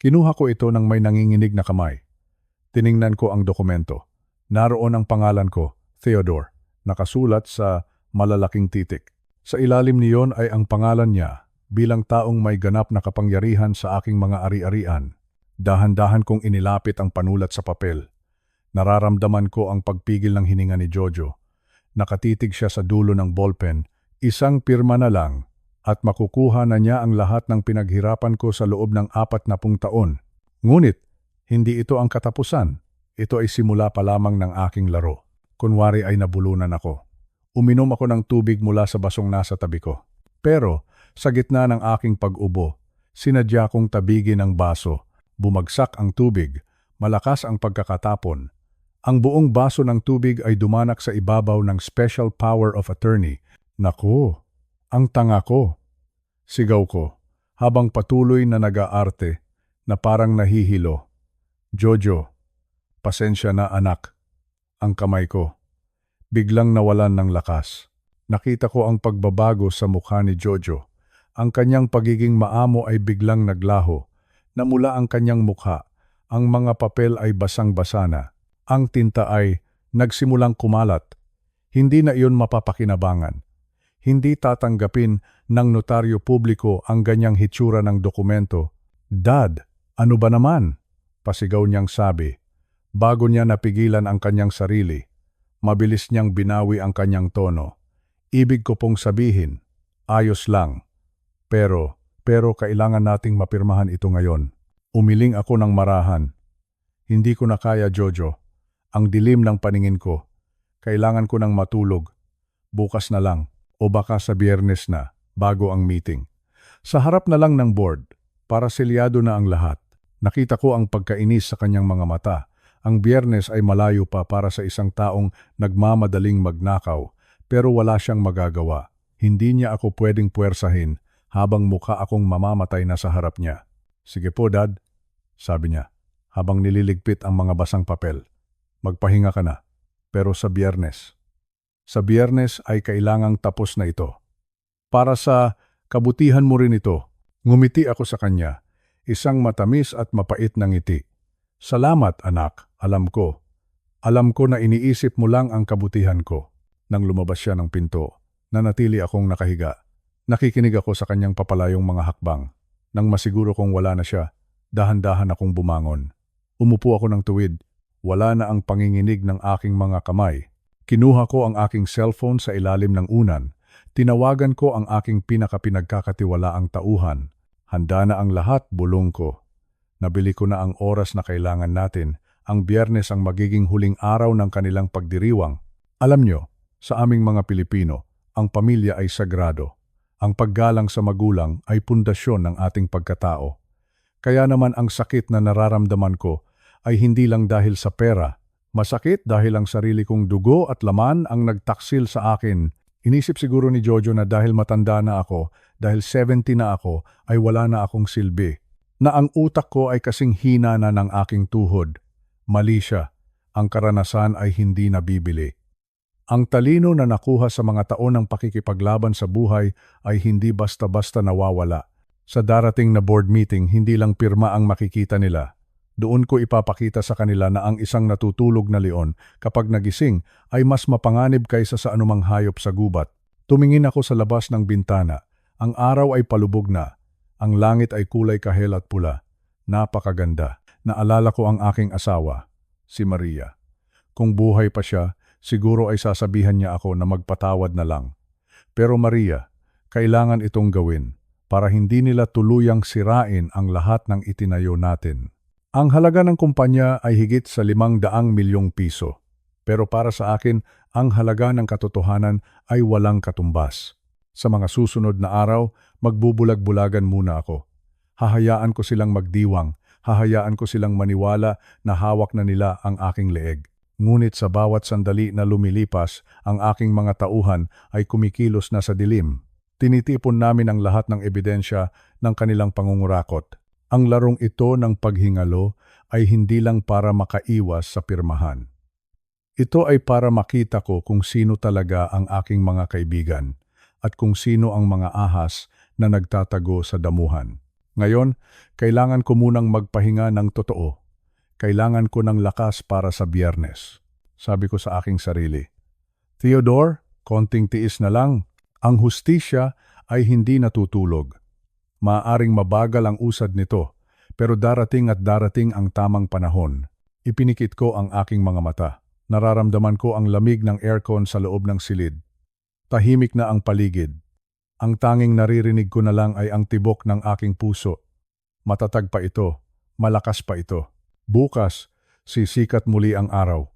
A: Kinuha ko ito ng may nanginginig na kamay. Tiningnan ko ang dokumento. Naroon ang pangalan ko, Theodore, nakasulat sa malalaking titik. Sa ilalim niyon ay ang pangalan niya bilang taong may ganap na kapangyarihan sa aking mga ari-arian. Dahan-dahan kong inilapit ang panulat sa papel. Nararamdaman ko ang pagpigil ng hininga ni Jojo. Nakatitig siya sa dulo ng ballpen, isang pirma na lang, at makukuha na niya ang lahat ng pinaghirapan ko sa loob ng 40 taon. Ngunit, hindi ito ang katapusan. Ito ay simula pa lamang ng aking laro. Kunwari ay nabulunan ako. Uminom ako ng tubig mula sa basong nasa tabi ko. Pero, sa gitna ng aking pag-ubo, sinadya kong tabigin ang baso. Bumagsak ang tubig, malakas ang pagkakatapon. Ang buong baso ng tubig ay dumanak sa ibabaw ng special power of attorney. Naku, ang tanga ko. Sigaw ko, habang patuloy na nag-aarte, na parang nahihilo. Jojo, pasensya na anak. Ang kamay ko. Biglang nawalan ng lakas. Nakita ko ang pagbabago sa mukha ni Jojo. Ang kanyang pagiging maamo ay biglang naglaho. Namula ang kanyang mukha. Ang mga papel ay basang-basa na. Ang tinta ay nagsimulang kumalat. Hindi na iyon mapapakinabangan. Hindi tatanggapin ng notaryo publiko ang ganyang hitsura ng dokumento. Dad, ano ba naman? Pasigaw niyang sabi. Bago niya napigilan ang kanyang sarili, mabilis niyang binawi ang kanyang tono. Ibig ko pong sabihin, ayos lang. Pero kailangan nating mapirmahan ito ngayon. Umiling ako ng marahan. Hindi ko na kaya, Jojo. Ang dilim ng paningin ko. Kailangan ko ng matulog. Bukas na lang o baka sa Biyernes na bago ang meeting. Sa harap na lang ng board, para selyado na ang lahat. Nakita ko ang pagkainis sa kanyang mga mata. Ang Biyernes ay malayo pa para sa isang taong nagmamadaling magnakaw, pero wala siyang magagawa. Hindi niya ako pwedeng puwersahin habang mukha akong mamamatay na sa harap niya. Sige po, Dad, sabi niya, habang nililigpit ang mga basang papel. Magpahinga ka na, pero sa Biyernes. Sa Biyernes ay kailangang tapos na ito. Para sa kabutihan mo rin ito, ngumiti ako sa kanya, isang matamis at mapait na ngiti. Salamat, anak, alam ko. Alam ko na iniisip mo lang ang kabutihan ko. Nang lumabas siya ng pinto, nanatili akong nakahiga. Nakikinig ako sa kanyang papalayong mga hakbang. Nang masiguro kong wala na siya, dahan-dahan akong bumangon. Umupo ako ng tuwid. Wala na ang panginginig ng aking mga kamay. Kinuha ko ang aking cellphone sa ilalim ng unan. Tinawagan ko ang aking pinagkakatiwalaang tauhan. Handa na ang lahat, bulong ko. Nabili ko na ang oras na kailangan natin. Ang Biyernes ang magiging huling araw ng kanilang pagdiriwang. Alam nyo, sa aming mga Pilipino, ang pamilya ay sagrado. Ang paggalang sa magulang ay pundasyon ng ating pagkatao. Kaya naman ang sakit na nararamdaman ko ay hindi lang dahil sa pera. Masakit dahil ang sarili kong dugo at laman ang nagtaksil sa akin. Inisip siguro ni Jojo na dahil matanda na ako, dahil 70 na ako, ay wala na akong silbi. Na ang utak ko ay kasing hina na ng aking tuhod. Mali siya. Ang karanasan ay hindi nabibili. Ang talino na nakuha sa mga taon ng pakikipaglaban sa buhay ay hindi basta-basta nawawala. Sa darating na board meeting, hindi lang pirma ang makikita nila. Doon ko ipapakita sa kanila na ang isang natutulog na leon kapag nagising ay mas mapanganib kaysa sa anumang hayop sa gubat. Tumingin ako sa labas ng bintana. Ang araw ay palubog na. Ang langit ay kulay kahel at pula. Napakaganda. Naalala ko ang aking asawa, si Maria. Kung buhay pa siya, siguro ay sasabihan niya ako na magpatawad na lang. Pero Maria, kailangan itong gawin para hindi nila tuluyang sirain ang lahat ng itinayo natin. Ang halaga ng kumpanya ay higit sa 500 milyong piso. Pero para sa akin, ang halaga ng katotohanan ay walang katumbas. Sa mga susunod na araw, magbubulag-bulagan muna ako. Hahayaan ko silang magdiwang, hahayaan ko silang maniwala na hawak na nila ang aking leeg. Ngunit sa bawat sandali na lumilipas, ang aking mga tauhan ay kumikilos na sa dilim. Tinitipon namin ang lahat ng ebidensya ng kanilang pangungurakot. Ang larong ito ng paghingalo ay hindi lang para makaiwas sa pirmahan. Ito ay para makita ko kung sino talaga ang aking mga kaibigan at kung sino ang mga ahas na nagtatago sa damuhan. Ngayon, kailangan ko munang magpahinga ng totoo. Kailangan ko ng lakas para sa Biyernes. Sabi ko sa aking sarili, Theodore, konting tiis na lang. Ang hustisya ay hindi natutulog. Maaring mabagal ang usad nito, pero darating at darating ang tamang panahon. Ipinikit ko ang aking mga mata. Nararamdaman ko ang lamig ng aircon sa loob ng silid. Tahimik na ang paligid. Ang tanging naririnig ko na lang ay ang tibok ng aking puso. Matatag pa ito, malakas pa ito. Bukas, sisikat muli ang araw.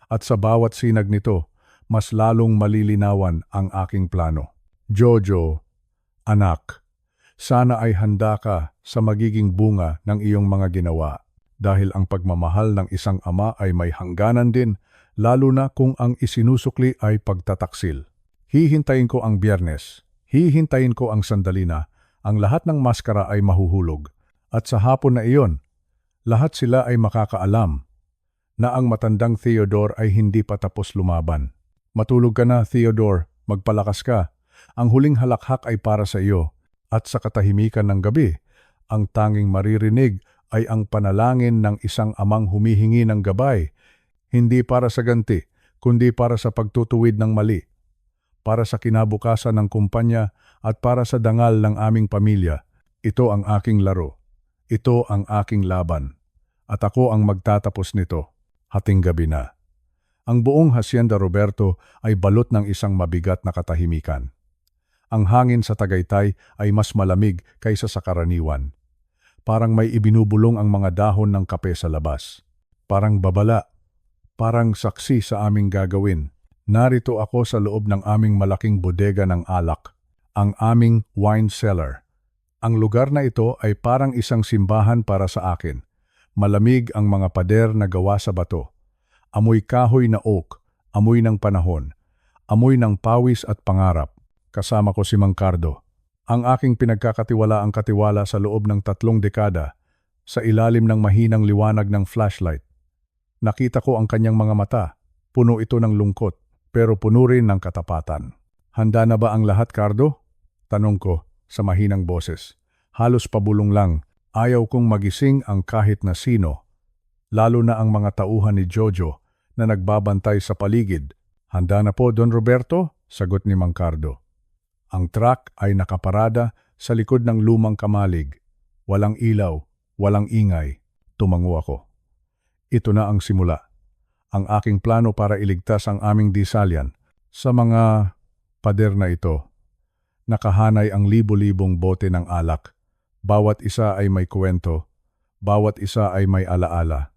A: At sa bawat sinag nito, mas lalong malilinawan ang aking plano. Jojo, anak, sana ay handa ka sa magiging bunga ng iyong mga ginawa. Dahil ang pagmamahal ng isang ama ay may hangganan din, lalo na kung ang isinusukli ay pagtataksil. Hihintayin ko ang Biyernes. Hihintayin ko ang sandali na ang lahat ng maskara ay mahuhulog. At sa hapon na iyon, lahat sila ay makakaalam na ang matandang Theodore ay hindi pa tapos lumaban. Matulog ka na, Theodore. Magpalakas ka. Ang huling halakhak ay para sa iyo. At sa katahimikan ng gabi, ang tanging maririnig ay ang panalangin ng isang amang humihingi ng gabay, hindi para sa ganti, kundi para sa pagtutuwid ng mali, para sa kinabukasan ng kumpanya at para sa dangal ng aming pamilya. Ito ang aking laro. Ito ang aking laban. At ako ang magtatapos nito. Hating gabi na. Ang buong Hacienda Roberto ay balot ng isang mabigat na katahimikan. Ang hangin sa Tagaytay ay mas malamig kaysa sa karaniwan. Parang may ibinubulong ang mga dahon ng kape sa labas. Parang babala. Parang saksi sa aming gagawin. Narito ako sa loob ng aming malaking bodega ng alak, ang aming wine cellar. Ang lugar na ito ay parang isang simbahan para sa akin. Malamig ang mga pader na gawa sa bato. Amoy kahoy na oak, amoy ng panahon, amoy ng pawis at pangarap. Kasama ko si Mang Cardo. Ang aking pinagkakatiwalaang katiwala sa loob ng 3 dekada, sa ilalim ng mahinang liwanag ng flashlight. Nakita ko ang kanyang mga mata. Puno ito ng lungkot, pero puno rin ng katapatan. Handa na ba ang lahat, Cardo? Tanong ko sa mahinang boses. Halos pabulong lang. Ayaw kong magising ang kahit na sino. Lalo na ang mga tauhan ni Jojo na nagbabantay sa paligid. Handa na po, Don Roberto? Sagot ni Mang Cardo. Ang truck ay nakaparada sa likod ng lumang kamalig. Walang ilaw, walang ingay. Tumango ako. Ito na ang simula. Ang aking plano para iligtas ang aming disalyan sa mga Pader na ito. Nakahanay ang libo-libong bote ng alak. Bawat isa ay may kwento. Bawat isa ay may alaala.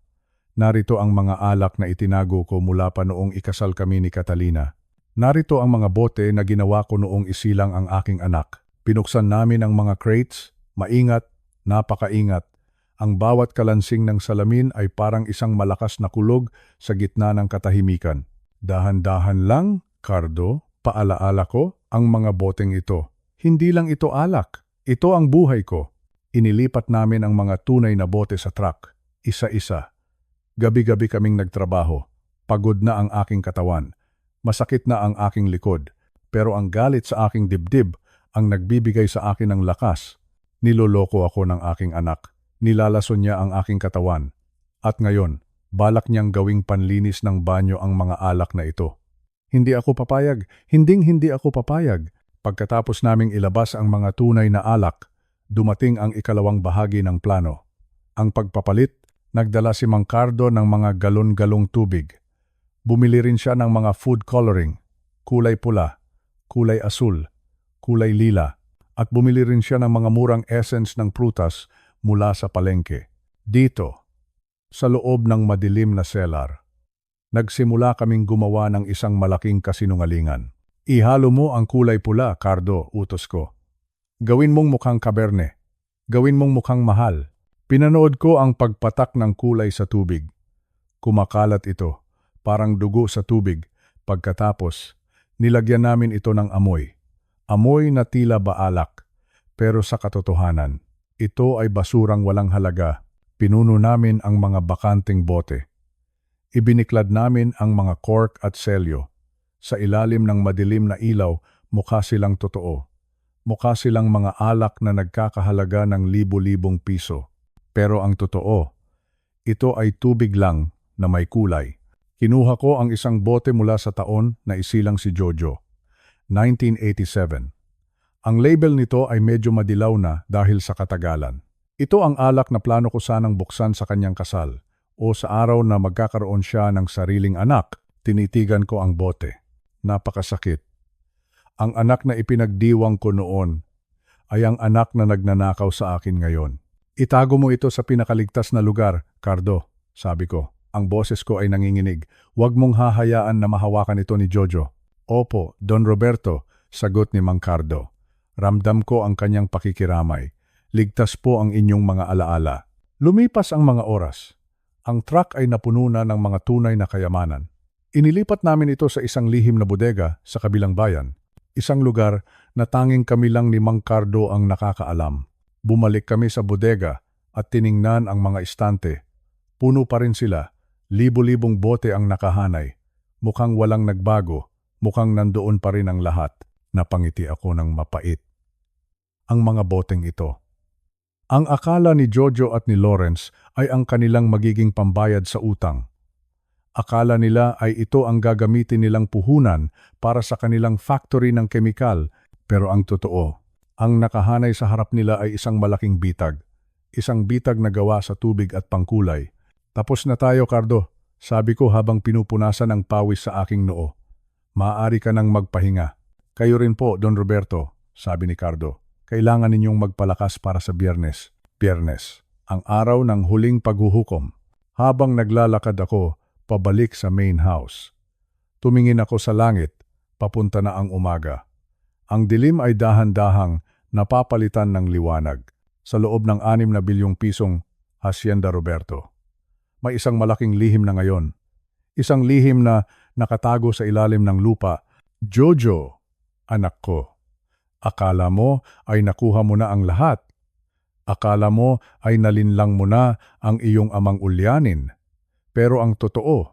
A: Narito ang mga alak na itinago ko mula pa noong ikasal kami ni Catalina. Narito ang mga bote na ginawa ko noong isilang ang aking anak. Pinuksan namin ang mga crates, maingat, napakaingat. Ang bawat kalansing ng salamin ay parang isang malakas na kulog sa gitna ng katahimikan. Dahan-dahan lang, Cardo, paalaala ko, ang mga boteng ito. Hindi lang ito alak, ito ang buhay ko. Inilipat namin ang mga tunay na bote sa truck, isa-isa. Gabi-gabi kaming nagtrabaho. Pagod na ang aking katawan. Masakit na ang aking likod. Pero ang galit sa aking dibdib ang nagbibigay sa akin ng lakas. Niloloko ako ng aking anak. Nilalason niya ang aking katawan. At ngayon, balak niyang gawing panlinis ng banyo ang mga alak na ito. Hindi ako papayag. Hindi ako papayag. Pagkatapos naming ilabas ang mga tunay na alak, dumating ang ikalawang bahagi ng plano. Ang pagpapalit, nagdala si Mang Cardo ng mga galon-galong tubig. Bumili rin siya ng mga food coloring, kulay pula, kulay asul, kulay lila, at bumili rin siya ng mga murang essence ng prutas mula sa palengke. Dito, sa loob ng madilim na cellar, nagsimula kaming gumawa ng isang malaking kasinungalingan. Ihalo mo ang kulay pula, Cardo, utos ko. Gawin mong mukhang kaberne. Gawin mong mukhang mahal. Pinanood ko ang pagpatak ng kulay sa tubig. Kumakalat ito, parang dugo sa tubig. Pagkatapos, nilagyan namin ito ng amoy. Amoy na tila baalak. Pero sa katotohanan, ito ay basurang walang halaga. Pinuno namin ang mga bakanting bote. Ibiniklad namin ang mga cork at selyo. Sa ilalim ng madilim na ilaw, mukha silang totoo. Mukha silang mga alak na nagkakahalaga ng libo-libong piso. Pero ang totoo, ito ay tubig lang na may kulay. Kinuha ko ang isang bote mula sa taon na isilang si Jojo, 1987. Ang label nito ay medyo madilaw na dahil sa katagalan. Ito ang alak na plano ko sanang buksan sa kanyang kasal o sa araw na magkakaroon siya ng sariling anak. Tinitigan ko ang bote. Napakasakit. Ang anak na ipinagdiwang ko noon ay ang anak na nagnanakaw sa akin ngayon. Itago mo ito sa pinakaligtas na lugar, Cardo, sabi ko. Ang boses ko ay nanginginig. Huwag mong hahayaan na mahawakan ito ni Jojo. Opo, Don Roberto, sagot ni Mang Cardo. Ramdam ko ang kanyang pakikiramay. Ligtas po ang inyong mga alaala. Lumipas ang mga oras. Ang truck ay napuno na ng mga tunay na kayamanan. Inilipat namin ito sa isang lihim na bodega sa kabilang bayan. Isang lugar na tanging kami lang ni Mang Cardo ang nakakaalam. Bumalik kami sa bodega at tiningnan ang mga istante. Puno pa rin sila. Libo-libong bote ang nakahanay. Mukhang walang nagbago. Mukhang nandoon pa rin ang lahat. Napangiti ako ng mapait. Ang mga boteng ito. Ang akala ni Jojo at ni Lawrence ay ang kanilang magiging pambayad sa utang. Akala nila ay ito ang gagamitin nilang puhunan para sa kanilang factory ng kemikal, pero ang totoo, ang nakahanay sa harap nila ay isang malaking bitag. Isang bitag na gawa sa tubig at pangkulay. Tapos na tayo, Cardo, sabi ko habang pinupunasan ang pawis sa aking noo. Maaari ka nang magpahinga. Kayo rin po, Don Roberto, sabi ni Cardo. Kailangan ninyong magpalakas para sa Biyernes. Biyernes, ang araw ng huling paghuhukom. Habang naglalakad ako, pabalik sa main house. Tumingin ako sa langit, papunta na ang umaga. Ang dilim ay dahan-dahang napapalitan ng liwanag sa loob ng 6 na bilyong pisong Hacienda Roberto. May isang malaking lihim na ngayon. Isang lihim na nakatago sa ilalim ng lupa. Jojo, anak ko, akala mo ay nakuha mo na ang lahat. Akala mo ay nalinlang mo na ang iyong amang ulyanin. Pero ang totoo,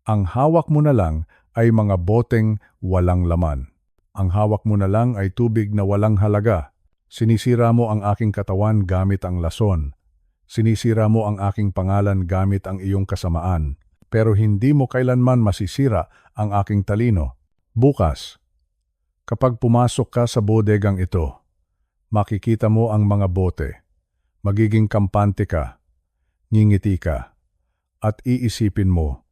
A: ang hawak mo na lang ay mga boteng walang laman. Ang hawak mo na lang ay tubig na walang halaga. Sinisira mo ang aking katawan gamit ang lason. Sinisira mo ang aking pangalan gamit ang iyong kasamaan. Pero hindi mo kailanman masisira ang aking talino. Bukas, kapag pumasok ka sa bodegang ito, makikita mo ang mga bote. Magiging kampante ka, ngingiti ka. At iisipin mo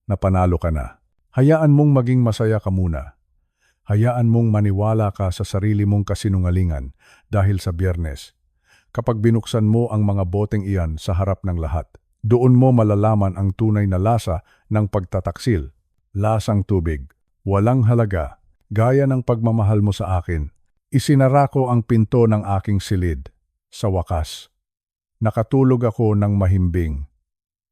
A: na panalo ka na. Hayaan mong maging masaya ka muna. Hayaan mong maniwala ka sa sarili mong kasinungalingan dahil sa Biyernes. Kapag binuksan mo ang mga boteng iyan sa harap ng lahat, doon mo malalaman ang tunay na lasa ng pagtataksil. Lasang tubig, walang halaga, gaya ng pagmamahal mo sa akin. Isinara ko ang pinto ng aking silid. Sa wakas, nakatulog ako ng mahimbing.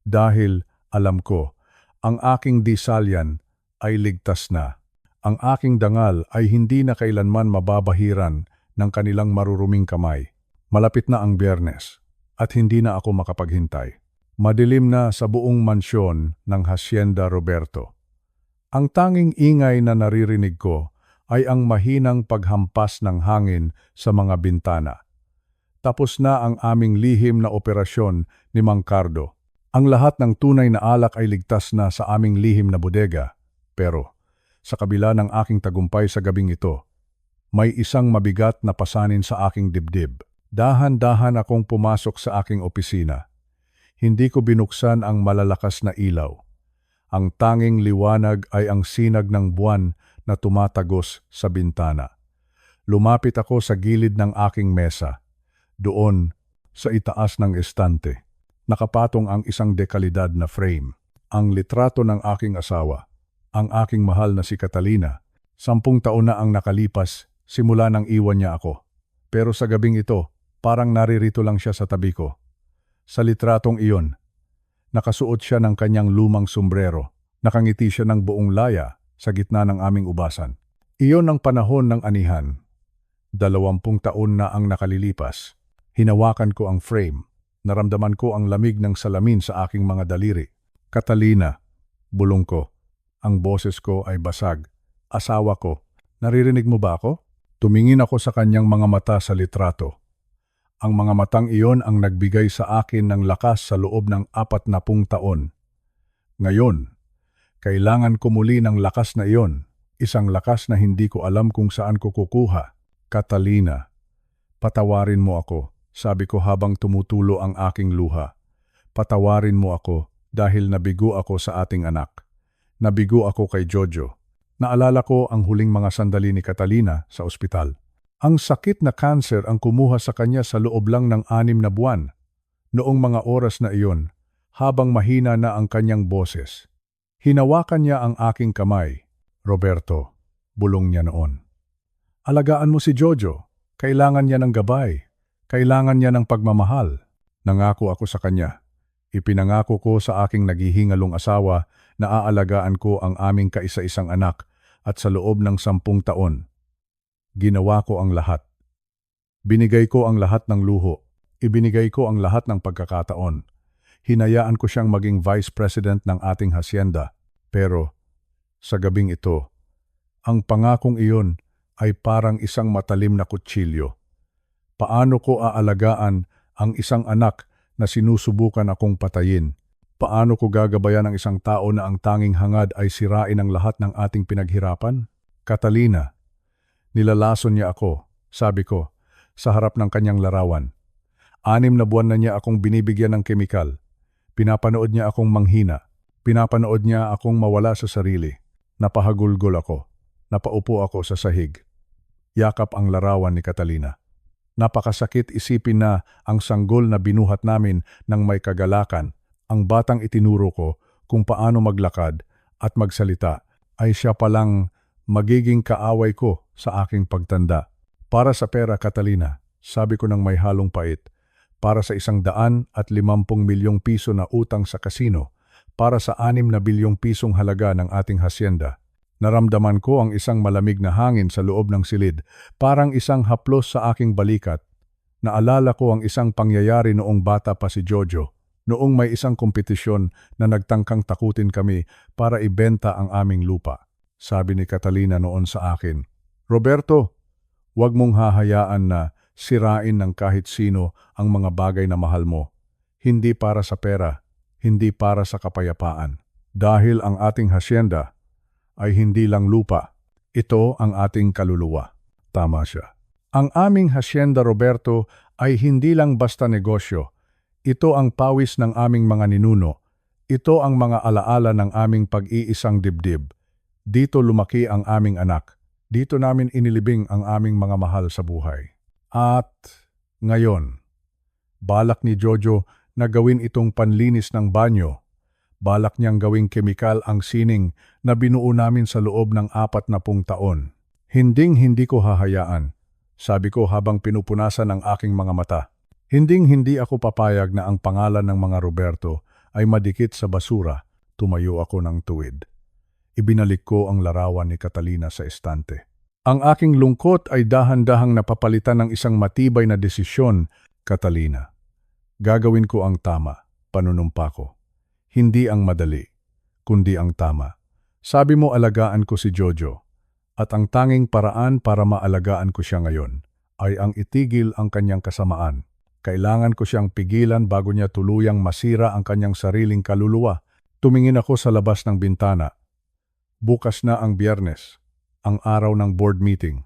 A: Dahil, alam ko, ang aking disalyan ay ligtas na. Ang aking dangal ay hindi na kailanman mababahiran ng kanilang maruruming kamay. Malapit na ang Biyernes at hindi na ako makapaghintay. Madilim na sa buong mansyon ng Hacienda Roberto. Ang tanging ingay na naririnig ko ay ang mahinang paghampas ng hangin sa mga bintana. Tapos na ang aming lihim na operasyon ni Mang Cardo. Ang lahat ng tunay na alak ay ligtas na sa aming lihim na bodega. Pero, sa kabila ng aking tagumpay sa gabing ito, may isang mabigat na pasanin sa aking dibdib. Dahan-dahan akong pumasok sa aking opisina. Hindi ko binuksan ang malalakas na ilaw. Ang tanging liwanag ay ang sinag ng buwan na tumatagos sa bintana. Lumapit ako sa gilid ng aking mesa. Doon, sa itaas ng estante, nakapatong ang isang dekalidad na frame. Ang litrato ng aking asawa. Ang aking mahal na si Catalina. 10 taon na ang nakalipas simula nang iwan niya ako. Pero sa gabing ito, parang naririto lang siya sa tabi ko. Sa litratong iyon, nakasuot siya ng kanyang lumang sombrero. Nakangiti siya ng buong laya sa gitna ng aming ubasan. Iyon ang panahon ng anihan. 20 taon na ang nakalilipas. Hinawakan ko ang frame. Naramdaman ko ang lamig ng salamin sa aking mga daliri. Catalina, bulong ko. Ang boses ko ay basag. Asawa ko, naririnig mo ba ako? Tumingin ako sa kanyang mga mata sa litrato. Ang mga matang iyon ang nagbigay sa akin ng lakas sa loob ng 40 taon. Ngayon, kailangan ko muli ng lakas na iyon, isang lakas na hindi ko alam kung saan ko kukuha. Catalina, patawarin mo ako, sabi ko habang tumutulo ang aking luha. Patawarin mo ako dahil nabigo ako sa ating anak. Nabigo ako kay Jojo. Naalala ko ang huling mga sandali ni Catalina sa ospital. Ang sakit na kanser ang kumuha sa kanya sa loob lang ng 6 na buwan. Noong mga oras na iyon, habang mahina na ang kanyang boses, hinawakan niya ang aking kamay. Roberto, bulong niya noon. Alagaan mo si Jojo. Kailangan niya ng gabay. Kailangan niya ng pagmamahal. Nangako ako sa kanya. Ipinangako ko sa aking naghihingalong asawa na aalagaan ko ang aming kaisa-isang anak at sa loob ng 10 taon. Ginawa ko ang lahat. Binigay ko ang lahat ng luho. Ibinigay ko ang lahat ng pagkakataon. Hinayaan ko siyang maging vice president ng ating hacienda. Pero, sa gabing ito, ang pangakong iyon ay parang isang matalim na kutsilyo. Paano ko aalagaan ang isang anak na sinusubukan akong patayin? Paano ko gagabayan ang isang tao na ang tanging hangad ay sirain ang lahat ng ating pinaghirapan? Catalina, nilalason niya ako, sabi ko, sa harap ng kanyang larawan. 6 na buwan na niya akong binibigyan ng kemikal. Pinapanood niya akong manghina. Pinapanood niya akong mawala sa sarili. Napahagulgol ako. Napaupo ako sa sahig. Yakap ang larawan ni Catalina. Napakasakit isipin na ang sanggol na binuhat namin ng may kagalakan, ang batang itinuro ko kung paano maglakad at magsalita, ay siya palang magiging kaaway ko sa aking pagtanda. Para sa pera, Catalina, sabi ko ng may halong pait, para sa 150 milyong piso na utang sa kasino, para sa 6 na bilyong pisong halaga ng ating hacienda. Naramdaman ko ang isang malamig na hangin sa loob ng silid, parang isang haplos sa aking balikat. Naalala ko ang isang pangyayari noong bata pa si Jojo, noong may isang kompetisyon na nagtangkang takutin kami para ibenta ang aming lupa. Sabi ni Catalina noon sa akin, Roberto, huwag mong hahayaan na sirain ng kahit sino ang mga bagay na mahal mo. Hindi para sa pera, hindi para sa kapayapaan. Dahil ang ating hacienda ay hindi lang lupa, ito ang ating kaluluwa. Tama siya. Ang aming hacienda, Roberto, ay hindi lang basta negosyo. Ito ang pawis ng aming mga ninuno. Ito ang mga alaala ng aming pag-iisang dibdib. Dito lumaki ang aming anak. Dito namin inilibing ang aming mga mahal sa buhay. At ngayon, balak ni Jojo na gawin itong panlinis ng banyo. Balak niyang gawing kemikal ang sining na binuo namin sa loob ng 40 taon. Hinding-hindi ko hahayaan, sabi ko habang pinupunasan ang aking mga mata. Hinding-hindi ako papayag na ang pangalan ng mga Roberto ay madikit sa basura. Tumayo ako ng tuwid. Ibinalik ko ang larawan ni Catalina sa estante. Ang aking lungkot ay dahan-dahang napapalitan ng isang matibay na desisyon, Catalina. Gagawin ko ang tama, panunumpa ko. Hindi ang madali, kundi ang tama. Sabi mo alagaan ko si Jojo, at ang tanging paraan para maalagaan ko siya ngayon ay ang itigil ang kanyang kasamaan. Kailangan ko siyang pigilan bago niya tuluyang masira ang kanyang sariling kaluluwa. Tumingin ako sa labas ng bintana. Bukas na ang Biyernes, ang araw ng board meeting.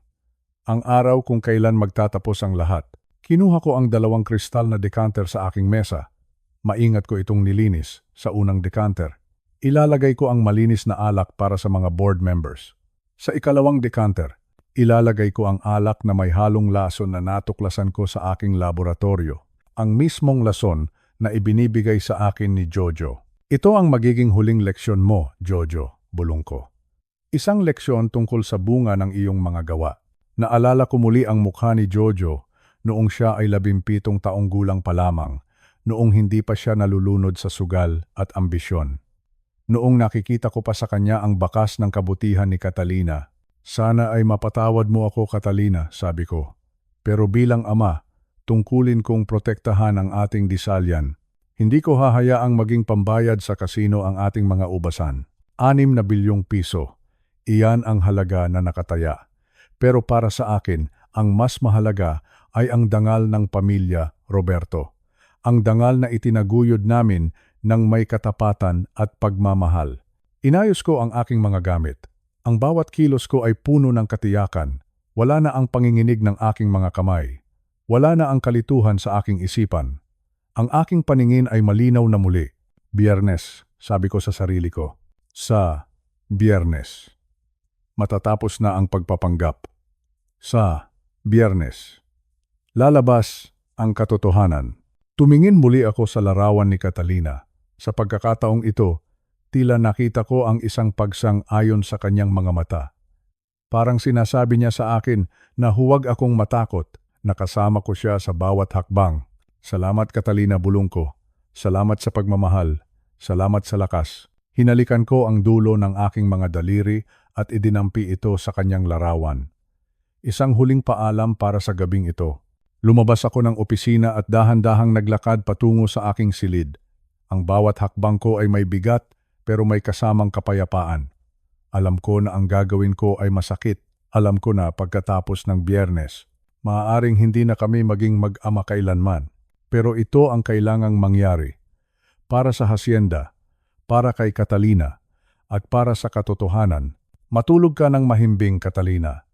A: Ang araw kung kailan magtatapos ang lahat. Kinuha ko ang 2 kristal na decanter sa aking mesa. Maingat ko itong nilinis sa unang decanter. Ilalagay ko ang malinis na alak para sa mga board members. Sa ikalawang decanter, ilalagay ko ang alak na may halong lason na natuklasan ko sa aking laboratorio. Ang mismong lason na ibinibigay sa akin ni Jojo. Ito ang magiging huling leksyon mo, Jojo, bulong ko. Isang leksyon tungkol sa bunga ng iyong mga gawa. Naalala ko muli ang mukha ni Jojo noong siya ay 17 taong gulang pa lamang. Noong hindi pa siya nalulunod sa sugal at ambisyon. Noong nakikita ko pa sa kanya ang bakas ng kabutihan ni Catalina. Sana ay mapatawad mo ako, Catalina, sabi ko. Pero bilang ama, tungkulin kong protektahan ang ating disalyan. Hindi ko hahayaang maging pambayad sa kasino ang ating mga ubasan. 6 bilyong piso. Iyan ang halaga na nakataya. Pero para sa akin, ang mas mahalaga ay ang dangal ng pamilya Roberto. Ang dangal na itinaguyod namin ng may katapatan at pagmamahal. Inayos ko ang aking mga gamit. Ang bawat kilos ko ay puno ng katiyakan. Wala na ang panginginig ng aking mga kamay. Wala na ang kalituhan sa aking isipan. Ang aking paningin ay malinaw na muli. Biyernes, sabi ko sa sarili ko. Sa Biyernes. Matatapos na ang pagpapanggap. Sa Biyernes. Lalabas ang katotohanan. Tumingin muli ako sa larawan ni Catalina. Sa pagkakataong ito, tila nakita ko ang isang pagsang ayon sa kanyang mga mata. Parang sinasabi niya sa akin na huwag akong matakot, nakasama ko siya sa bawat hakbang. Salamat, Catalina, bulong ko. Salamat sa pagmamahal. Salamat sa lakas. Hinalikan ko ang dulo ng aking mga daliri at idinampi ito sa kanyang larawan. Isang huling paalam para sa gabing ito. Lumabas ako ng opisina at dahan-dahang naglakad patungo sa aking silid. Ang bawat hakbang ko ay may bigat pero may kasamang kapayapaan. Alam ko na ang gagawin ko ay masakit. Alam ko na pagkatapos ng Biyernes, maaaring hindi na kami maging mag-ama kailanman. Pero ito ang kailangang mangyari. Para sa hasyenda, para kay Catalina, at para sa katotohanan. Matulog ka ng mahimbing, Catalina.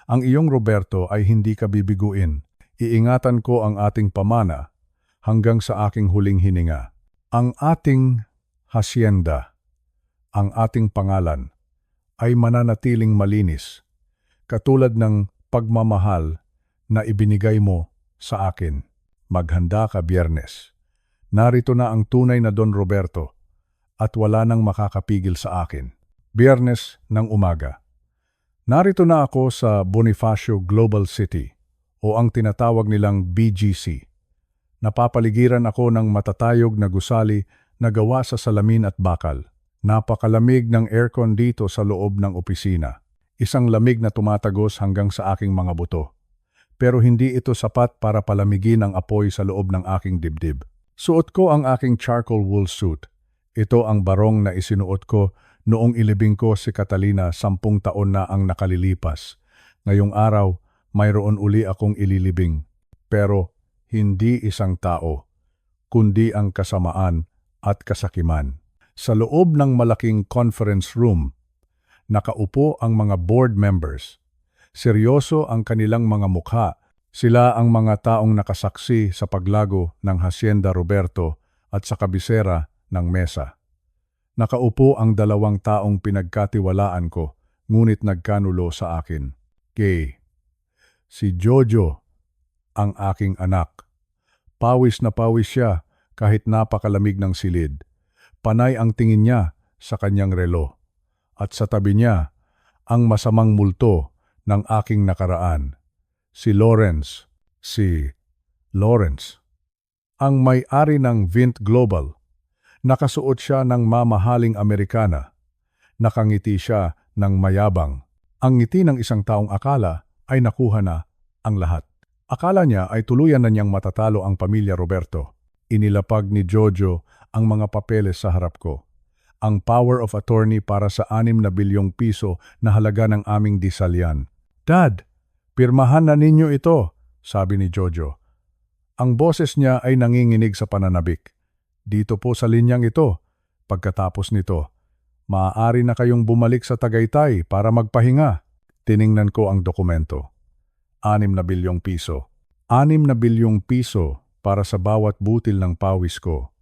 A: Ang iyong Roberto ay hindi ka bibiguin. Iingatan ko ang ating pamana hanggang sa aking huling hininga. Ang ating hasyenda, ang ating pangalan, ay mananatiling malinis, katulad ng pagmamahal na ibinigay mo sa akin. Maghanda ka, Biyernes. Narito na ang tunay na Don Roberto at wala nang makakapigil sa akin. Biyernes ng umaga. Narito na ako sa Bonifacio Global City o ang tinatawag nilang BGC. Napapaligiran ako ng matatayog na gusali na gawa sa salamin at bakal. Napakalamig ng aircon dito sa loob ng opisina. Isang lamig na tumatagos hanggang sa aking mga buto. Pero hindi ito sapat para palamigin ang apoy sa loob ng aking dibdib. Suot ko ang aking charcoal wool suit. Ito ang barong na isinuot ko noong ilibing ko si Catalina 10 taon na ang nakalilipas. Ngayong araw, mayroon uli akong ililibing. Pero hindi isang tao, kundi ang kasamaan at kasakiman. Sa loob ng malaking conference room, nakaupo ang mga board members. Seryoso ang kanilang mga mukha. Sila ang mga taong nakasaksi sa paglago ng Hacienda Roberto at sa kabisera ng mesa. Nakaupo ang 2 taong pinagkatiwalaan ko, ngunit nagkanulo sa akin. Kay, si Jojo, ang aking anak. Pawis na pawis siya kahit napakalamig ng silid. Panay ang tingin niya sa kanyang relo. At sa tabi niya, ang masamang multo ng aking nakaraan. Si Lawrence. Si Lawrence. Ang may-ari ng Vint Global. Nakasuot siya ng mamahaling Amerikana. Nakangiti siya ng mayabang. Ang ngiti ng isang taong akala ay nakuha na ang lahat. Akala niya ay tuluyan na niyang matatalo ang pamilya Roberto. Inilapag ni Jojo ang mga papeles sa harap ko. Ang power of attorney para sa 6 na bilyong piso na halaga ng aming disalyan. Dad, pirmahan na ninyo ito, sabi ni Jojo. Ang boses niya ay nanginginig sa pananabik. Dito po sa linyang ito. Pagkatapos nito, maaari na kayong bumalik sa Tagaytay para magpahinga. Tiningnan ko ang dokumento. 6 na bilyong piso. 6 na bilyong piso para sa bawat butil ng pawis ko.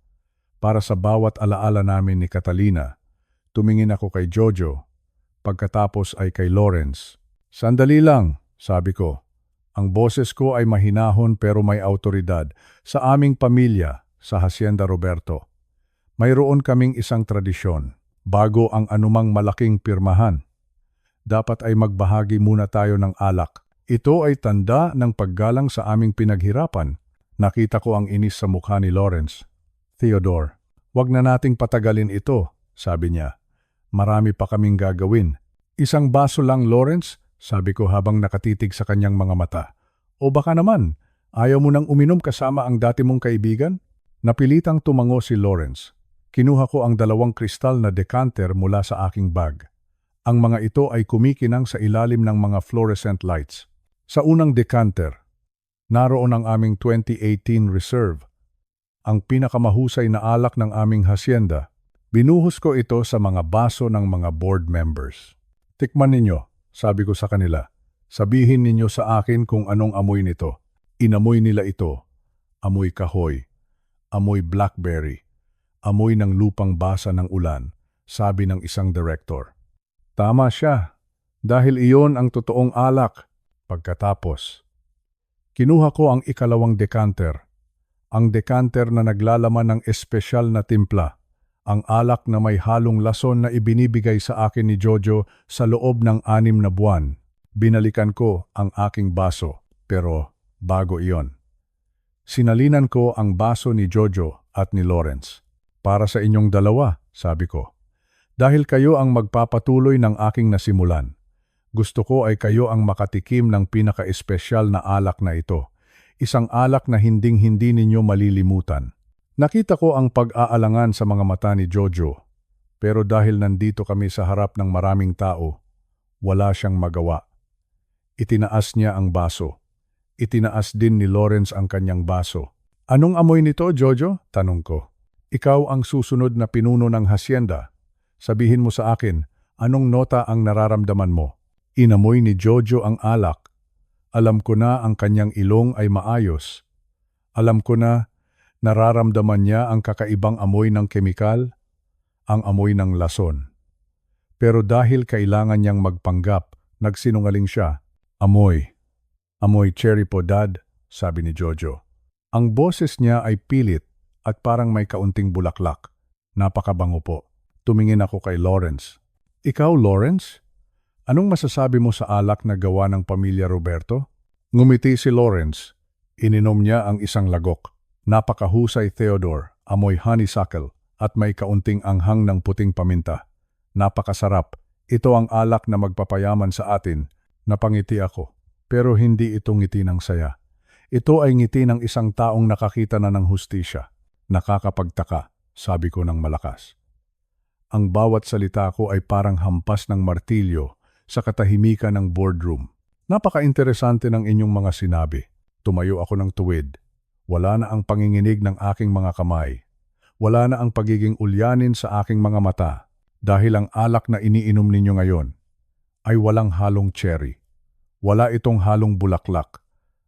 A: Para sa bawat alaala namin ni Catalina. Tumingin ako kay Jojo. Pagkatapos ay kay Lawrence. Sandali lang, sabi ko. Ang boses ko ay mahinahon pero may autoridad. Sa aming pamilya, sa Hacienda Roberto, mayroon kaming isang tradisyon. Bago ang anumang malaking pirmahan, dapat ay magbahagi muna tayo ng alak. Ito ay tanda ng paggalang sa aming pinaghirapan. Nakita ko ang inis sa mukha ni Lawrence. Theodore, wag na nating patagalin ito, sabi niya. Marami pa kaming gagawin. Isang baso lang, Lawrence, sabi ko habang nakatitig sa kanyang mga mata. O baka naman, ayaw mo nang uminom kasama ang dati mong kaibigan? Napilitang tumango si Lawrence. Kinuha ko ang 2 kristal na decanter mula sa aking bag. Ang mga ito ay kumikinang sa ilalim ng mga fluorescent lights. Sa unang decanter, naroon ang aming 2018 reserve, ang pinakamahusay na alak ng aming hacienda. Binuhos ko ito sa mga baso ng mga board members. Tikman ninyo, sabi ko sa kanila. Sabihin ninyo sa akin kung anong amoy nito. Inamoy nila ito. Amoy kahoy. Amoy blackberry. Amoy ng lupang basa ng ulan, sabi ng isang director. Tama siya, dahil iyon ang totoong alak. Pagkatapos, kinuha ko ang 2 decanter. Ang decanter na naglalaman ng espesyal na timpla. Ang alak na may halong lason na ibinibigay sa akin ni Jojo sa loob ng 6 na buwan. Binalikan ko ang aking baso, pero bago iyon. Sinalinan ko ang baso ni Jojo at ni Lawrence. Para sa inyong dalawa, sabi ko. Dahil kayo ang magpapatuloy ng aking nasimulan. Gusto ko ay kayo ang makatikim ng pinaka-espesyal na alak na ito. Isang alak na hinding-hindi ninyo malilimutan. Nakita ko ang pag-aalangan sa mga mata ni Jojo. Pero dahil nandito kami sa harap ng maraming tao, wala siyang magawa. Itinaas niya ang baso. Itinaas din ni Lawrence ang kanyang baso. Anong amoy nito, Jojo? Tanong ko. Ikaw ang susunod na pinuno ng hacienda. Sabihin mo sa akin, anong nota ang nararamdaman mo? Inamoy ni Jojo ang alak. Alam ko na ang kanyang ilong ay maayos. Alam ko na nararamdaman niya ang kakaibang amoy ng kemikal, ang amoy ng lason. Pero dahil kailangan niyang magpanggap, nagsinungaling siya. Amoy. Amoy cherry po, Dad, sabi ni Jojo. Ang boses niya ay pilit at parang may kaunting bulaklak. Napakabango po. Tumingin ako kay Lawrence. Ikaw, Lawrence? Anong masasabi mo sa alak na gawa ng pamilya Roberto? Ngumiti si Lawrence. Ininom niya ang isang lagok. Napakahusay, Theodore. Amoy honeysuckle at may kaunting anghang ng puting paminta. Napakasarap. Ito ang alak na magpapayaman sa atin. Napangiti ako. Pero hindi ito ngiti ng saya. Ito ay ngiti ng isang taong nakakita na ng hustisya. Nakakapagtaka, sabi ko ng malakas. Ang bawat salita ko ay parang hampas ng martilyo sa katahimikan ng boardroom. Napaka-interesante ng inyong mga sinabi. Tumayo ako ng tuwid. Wala na ang panginginig ng aking mga kamay. Wala na ang pagiging ulyanin sa aking mga mata. Dahil ang alak na iniinom ninyo ngayon ay walang halong cherry. Wala itong halong bulaklak.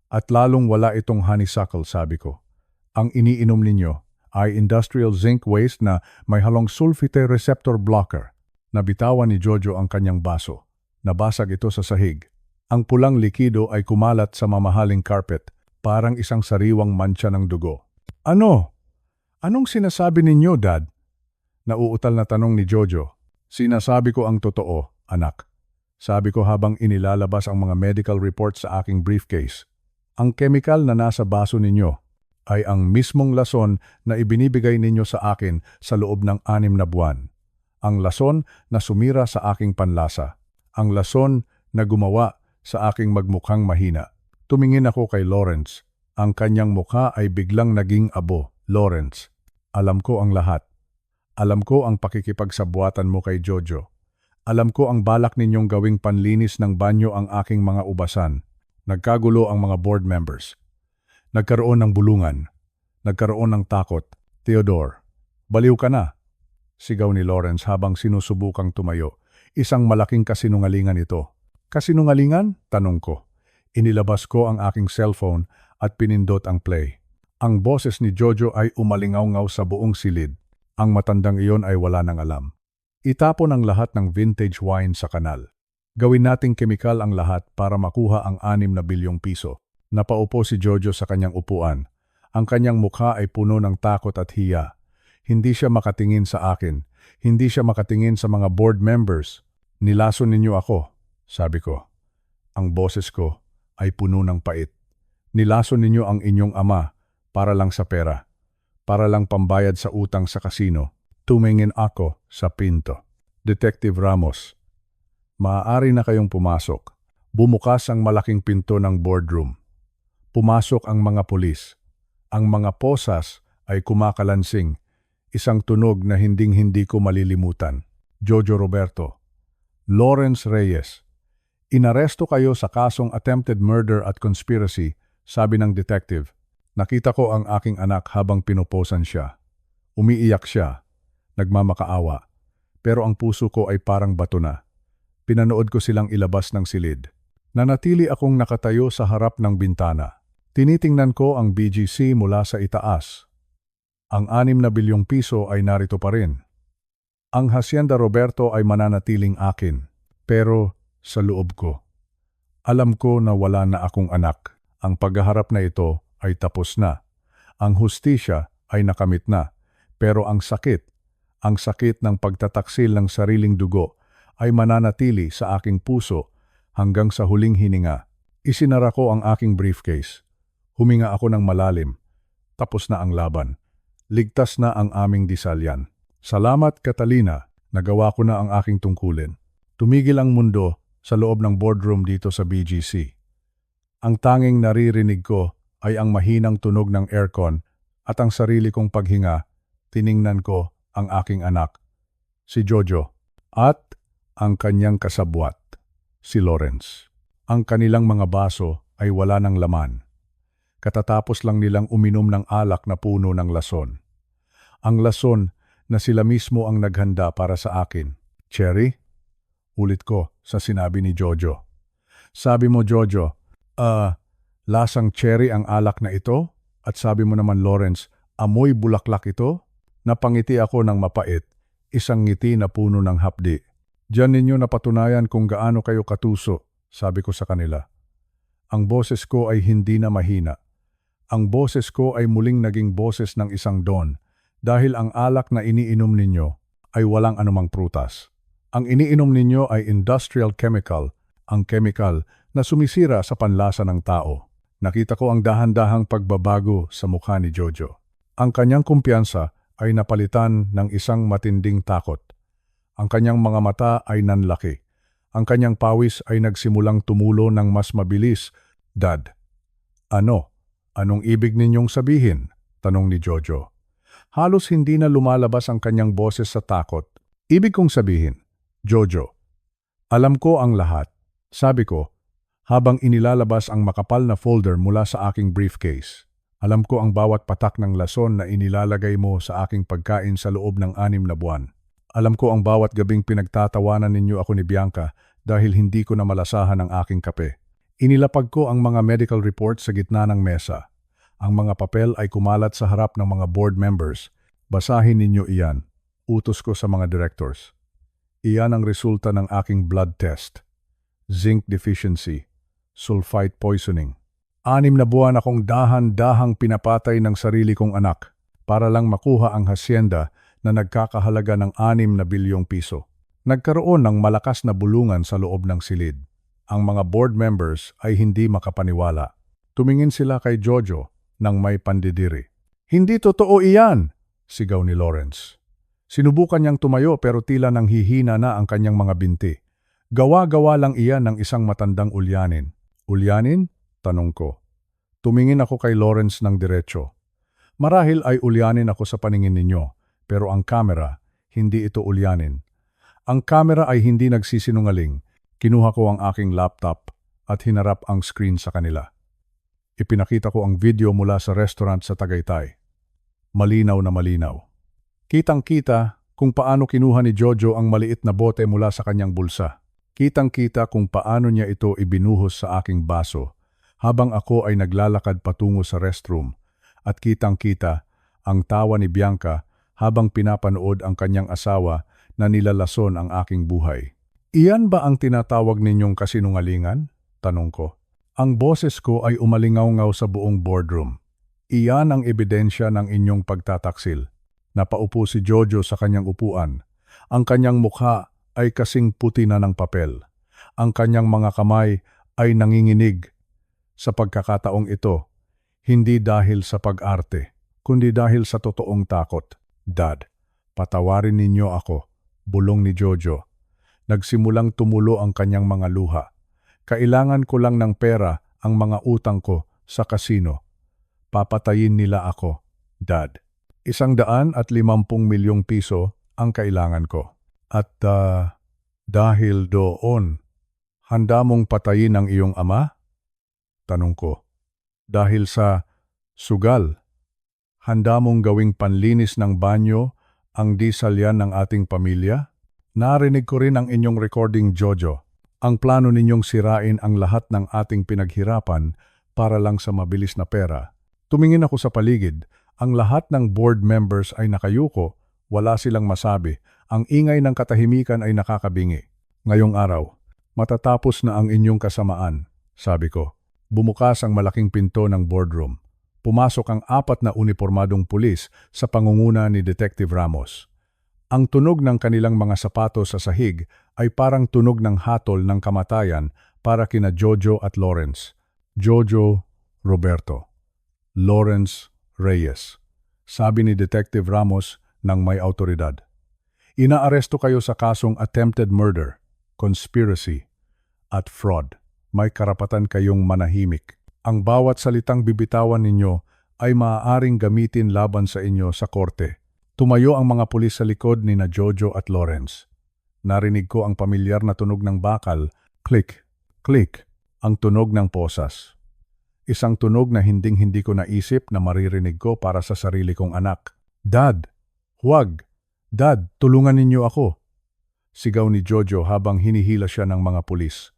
A: At lalong wala itong honeysuckle, sabi ko. Ang iniinom ninyo ay industrial zinc waste na may halong sulfite receptor blocker. Nabitawan ni Jojo ang kanyang baso. Nabasag ito sa sahig. Ang pulang likido ay kumalat sa mamahaling carpet, parang isang sariwang mantsa ng dugo. Ano? Anong sinasabi ninyo, Dad? Nauutal na tanong ni Jojo. Sinasabi ko ang totoo, anak. Sabi ko habang inilalabas ang mga medical reports sa aking briefcase. Ang chemical na nasa baso ninyo ay ang mismong lason na ibinibigay ninyo sa akin sa loob ng 6 na buwan. Ang lason na sumira sa aking panlasa. Ang lason na gumawa sa aking magmukhang mahina. Tumingin ako kay Lawrence. Ang kanyang mukha ay biglang naging abo. Lawrence, alam ko ang lahat. Alam ko ang pakikipagsabuatan mo kay Jojo. Alam ko ang balak ninyong gawing panlinis ng banyo ang aking mga ubasan. Nagkagulo ang mga board members. Nagkaroon ng bulungan. Nagkaroon ng takot. Theodore, baliw ka na. Sigaw ni Lawrence habang sinusubukang tumayo. Isang malaking kasinungalingan ito. Kasinungalingan? Tanong ko. Inilabas ko ang aking cellphone at pinindot ang play. Ang boses ni Jojo ay umalingaw-ngaw sa buong silid. Ang matandang iyon ay wala nang alam. Itapon ang lahat ng vintage wine sa kanal. Gawin nating kemikal ang lahat para makuha ang 6 na bilyong piso. Napaupo si Jojo sa kanyang upuan. Ang kanyang mukha ay puno ng takot at hiya. Hindi siya makatingin sa akin. Hindi siya makatingin sa mga board members. Nilason ninyo ako, sabi ko. Ang boses ko ay puno ng pait. Nilason ninyo ang inyong ama para lang sa pera. Para lang pambayad sa utang sa kasino. Tumingin ako sa pinto. Detective Ramos, maaari na kayong pumasok. Bumukas ang malaking pinto ng boardroom. Pumasok ang mga pulis. Ang mga posas ay kumakalansing. Isang tunog na hinding-hindi ko malilimutan. Jojo Roberto, Lawrence Reyes, inaresto kayo sa kasong attempted murder at conspiracy, sabi ng detective. Nakita ko ang aking anak habang pinuposan siya. Umiiyak siya. Nagmamakaawa, pero ang puso ko ay parang bato na. Pinanood ko silang ilabas ng silid. Nanatili akong nakatayo sa harap ng bintana. Tinitingnan ko ang BGC mula sa itaas. Ang 6 na bilyong piso ay narito pa rin. Ang Hacienda Roberto ay mananatiling akin, pero sa loob ko. Alam ko na wala na akong anak. Ang paghaharap na ito ay tapos na. Ang hustisya ay nakamit na, pero ang sakit ng pagtataksil ng sariling dugo ay mananatili sa aking puso hanggang sa huling hininga. Isinara ko ang aking briefcase. Huminga ako ng malalim. Tapos na ang laban. Ligtas na ang aming disalyan. Salamat, Catalina. Nagawa ko na ang aking tungkulin. Tumigil ang mundo sa loob ng boardroom dito sa BGC. Ang tanging naririnig ko ay ang mahinang tunog ng aircon at ang sarili kong paghinga. Tiningnan ko ang aking anak, si Jojo, at ang kanyang kasabwat, si Lawrence. Ang kanilang mga baso ay wala ng laman. Katatapos lang nilang uminom ng alak na puno ng lason. Ang lason na sila mismo ang naghanda para sa akin. Cherry? Ulit ko sa sinabi ni Jojo. Sabi mo, Jojo, lasang cherry ang alak na ito? At sabi mo naman, Lawrence, amoy bulaklak ito? Napangiti ako ng mapait, isang ngiti na puno ng hapdi. Diyan ninyo napatunayan kung gaano kayo katuso, sabi ko sa kanila. Ang boses ko ay hindi na mahina. Ang boses ko ay muling naging boses ng isang don, dahil ang alak na iniinom ninyo ay walang anumang prutas. Ang iniinom ninyo ay industrial chemical, ang chemical na sumisira sa panlasa ng tao. Nakita ko ang dahan-dahang pagbabago sa mukha ni Jojo. Ang kanyang kumpiyansa ay napalitan ng isang matinding takot. Ang kanyang mga mata ay nanlaki. Ang kanyang pawis ay nagsimulang tumulo ng mas mabilis. Dad, anong ibig ninyong sabihin? Tanong ni Jojo. Halos hindi na lumalabas ang kanyang boses sa takot. Ibig kong sabihin, Jojo, alam ko ang lahat. Sabi ko, habang inilalabas ang makapal na folder mula sa aking briefcase. Alam ko ang bawat patak ng lason na inilalagay mo sa aking pagkain sa loob ng 6 na buwan. Alam ko ang bawat gabing pinagtatawanan ninyo ako ni Bianca dahil hindi ko na malasahan ang aking kape. Inilapag ko ang mga medical reports sa gitna ng mesa. Ang mga papel ay kumalat sa harap ng mga board members. Basahin ninyo iyan. Utos ko sa mga directors. Iyan ang resulta ng aking blood test. Zinc deficiency. sulfite poisoning. 6 na buwan akong dahan-dahang pinapatay ng sarili kong anak para lang makuha ang hasyenda na nagkakahalaga ng 6 na bilyong piso. Nagkaroon ng malakas na bulungan sa loob ng silid. Ang mga board members ay hindi makapaniwala. Tumingin sila kay Jojo nang may pandidiri. "Hindi totoo iyan!" sigaw ni Lawrence. Sinubukan niyang tumayo pero tila nang hihina na ang kanyang mga binti. Gawa-gawa lang iyan ng isang matandang ulyanin. "Ulyanin?" tanong ko. Tumingin ako kay Lawrence ng diretso. "Marahil ay ulyanin ako sa paningin ninyo, pero ang kamera, hindi ito ulyanin. Ang kamera ay hindi nagsisinungaling." Kinuha ko ang aking laptop at hinarap ang screen sa kanila. Ipinakita ko ang video mula sa restaurant sa Tagaytay. Malinaw na malinaw. Kitang-kita kung paano kinuha ni Jojo ang maliit na bote mula sa kanyang bulsa. Kitang-kita kung paano niya ito ibinuhos sa aking baso habang ako ay naglalakad patungo sa restroom. At kitang-kita ang tawa ni Bianca habang pinapanood ang kanyang asawa na nilalason ang aking buhay. "Iyan ba ang tinatawag ninyong kasinungalingan?" tanong ko. "Ang boses ko ay umalingaw-ngaw sa buong boardroom. Iyan ang ebidensya ng inyong pagtataksil." Napaupo si Jojo sa kanyang upuan. Ang kanyang mukha ay kasing puti na ng papel. Ang kanyang mga kamay ay nanginginig. Sa pagkakataong ito, hindi dahil sa pag-arte, kundi dahil sa totoong takot. "Dad, patawarin ninyo ako," bulong ni Jojo. Nagsimulang tumulo ang kanyang mga luha. "Kailangan ko lang ng pera, ang mga utang ko sa kasino. Papatayin nila ako, Dad. 150 milyong piso ang kailangan ko. At dahil doon, handa mong patayin ang iyong ama?" tanong ko. "Dahil sa sugal, handa mong gawing panlinis ng banyo ang disalyan ng ating pamilya?" "Narinig ko rin ang inyong recording, Jojo. Ang plano ninyong sirain ang lahat ng ating pinaghirapan para lang sa mabilis na pera." Tumingin ako sa paligid. Ang lahat ng board members ay nakayuko. Wala silang masabi. Ang ingay ng katahimikan ay nakakabingi. "Ngayong araw, matatapos na ang inyong kasamaan," sabi ko. Bumukas ang malaking pinto ng boardroom. Pumasok ang 4 na unipormadong pulis sa pangunguna ni Detective Ramos. Ang tunog ng kanilang mga sapatos sa sahig ay parang tunog ng hatol ng kamatayan para kina Jojo at Lawrence. Jojo Roberto. Lawrence Reyes. Sabi ni Detective Ramos ng may autoridad. "Inaaresto kayo sa kasong attempted murder, conspiracy, at fraud. May karapatan kayong manahimik. Ang bawat salitang bibitawan ninyo ay maaaring gamitin laban sa inyo sa korte." Tumayo ang mga pulis sa likod ni na Jojo at Lawrence. Narinig ko ang pamilyar na tunog ng bakal, click, click, ang tunog ng posas. Isang tunog na hinding-hindi ko naisip na maririnig ko para sa sarili kong anak. "Dad, huwag! Dad, tulungan ninyo ako!" Sigaw ni Jojo habang hinihila siya ng mga pulis.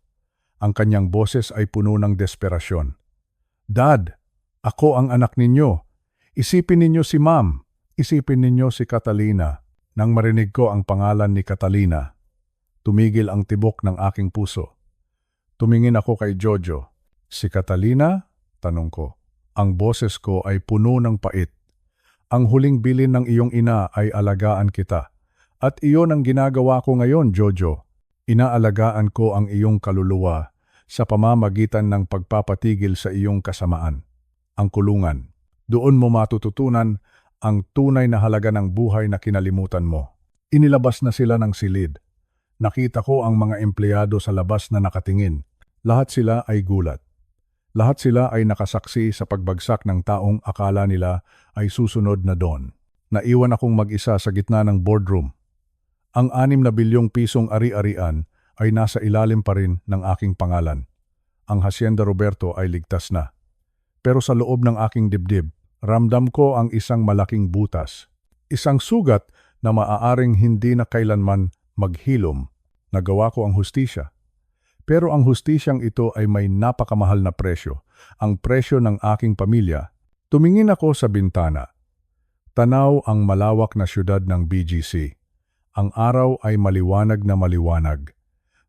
A: Ang kanyang boses ay puno ng desperasyon. "Dad, ako ang anak ninyo. Isipin ninyo si Ma'am. Isipin ninyo si Catalina." Nang marinig ko ang pangalan ni Catalina, tumigil ang tibok ng aking puso. Tumingin ako kay Jojo. "Si Catalina?" tanong ko. Ang boses ko ay puno ng pait. "Ang huling bilin ng iyong ina ay alagaan kita. At iyon ang ginagawa ko ngayon, Jojo. Inaalagaan ko ang iyong kaluluwa sa pamamagitan ng pagpapatigil sa iyong kasamaan. Ang kulungan. Doon mo matututunan ang tunay na halaga ng buhay na kinalimutan mo." Inilabas na sila ng silid. Nakita ko ang mga empleyado sa labas na nakatingin. Lahat sila ay gulat. Lahat sila ay nakasaksi sa pagbagsak ng taong akala nila ay susunod na Don. Naiwan akong mag-isa sa gitna ng boardroom. Ang 6 na bilyong pisong ari-arian ay nasa ilalim pa rin ng aking pangalan. Ang Hacienda Roberto ay ligtas na. Pero sa loob ng aking dibdib, ramdam ko ang isang malaking butas. Isang sugat na maaaring hindi na kailanman maghilom. Nagawa ko ang hustisya. Pero ang hustisyang ito ay may napakamahal na presyo. Ang presyo ng aking pamilya. Tumingin ako sa bintana. Tanaw ang malawak na syudad ng BGC. Ang araw ay maliwanag na maliwanag.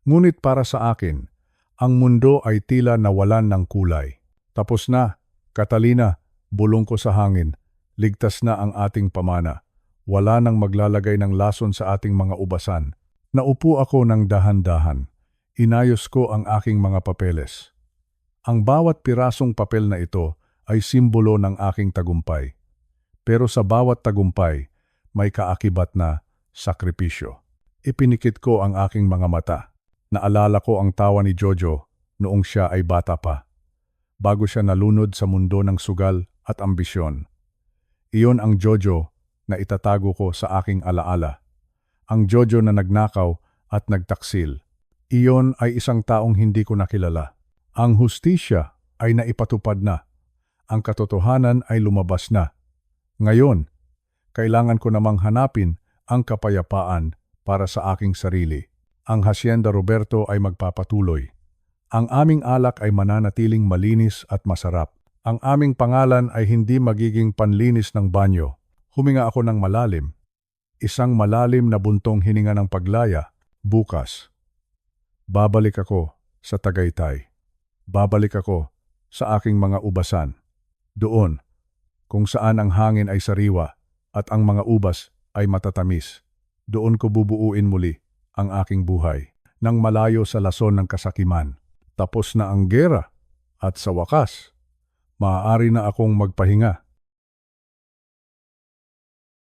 A: Ngunit para sa akin, Ang mundo ay tila nawalan ng kulay. Tapos na, Catalina, bulong ko sa hangin. Ligtas na ang ating pamana. Wala nang maglalagay ng lason sa ating mga ubasan. Naupo ako ng dahan-dahan. Inayos ko ang aking mga papeles. Ang bawat pirasong papel na ito ay simbolo ng aking tagumpay. Pero sa bawat tagumpay, may kaakibat na sakripisyo. Ipinikit ko ang aking mga mata. Naalala ko ang tawa ni Jojo noong siya ay bata pa, bago siya nalunod sa mundo ng sugal at ambisyon. Iyon ang Jojo na itatago ko sa aking alaala. Ang Jojo na nagnakaw at nagtaksil. Iyon ay isang taong hindi ko nakilala. Ang hustisya ay naipatupad na. Ang katotohanan ay lumabas na. Ngayon, kailangan ko namang hanapin ang kapayapaan para sa aking sarili. Ang Hacienda Roberto ay magpapatuloy. Ang aming alak ay mananatiling malinis at masarap. Ang aming pangalan ay hindi magiging panlinis ng banyo. Huminga ako ng malalim. Isang malalim na buntong hininga ng paglaya. Bukas, babalik ako sa Tagaytay. Babalik ako sa aking mga ubasan. Doon, kung saan ang hangin ay sariwa at ang mga ubas ay matatamis. Doon ko bubuuin muli ang aking buhay, nang malayo sa lason ng kasakiman. Tapos na ang gera, at sa wakas, maaari na akong magpahinga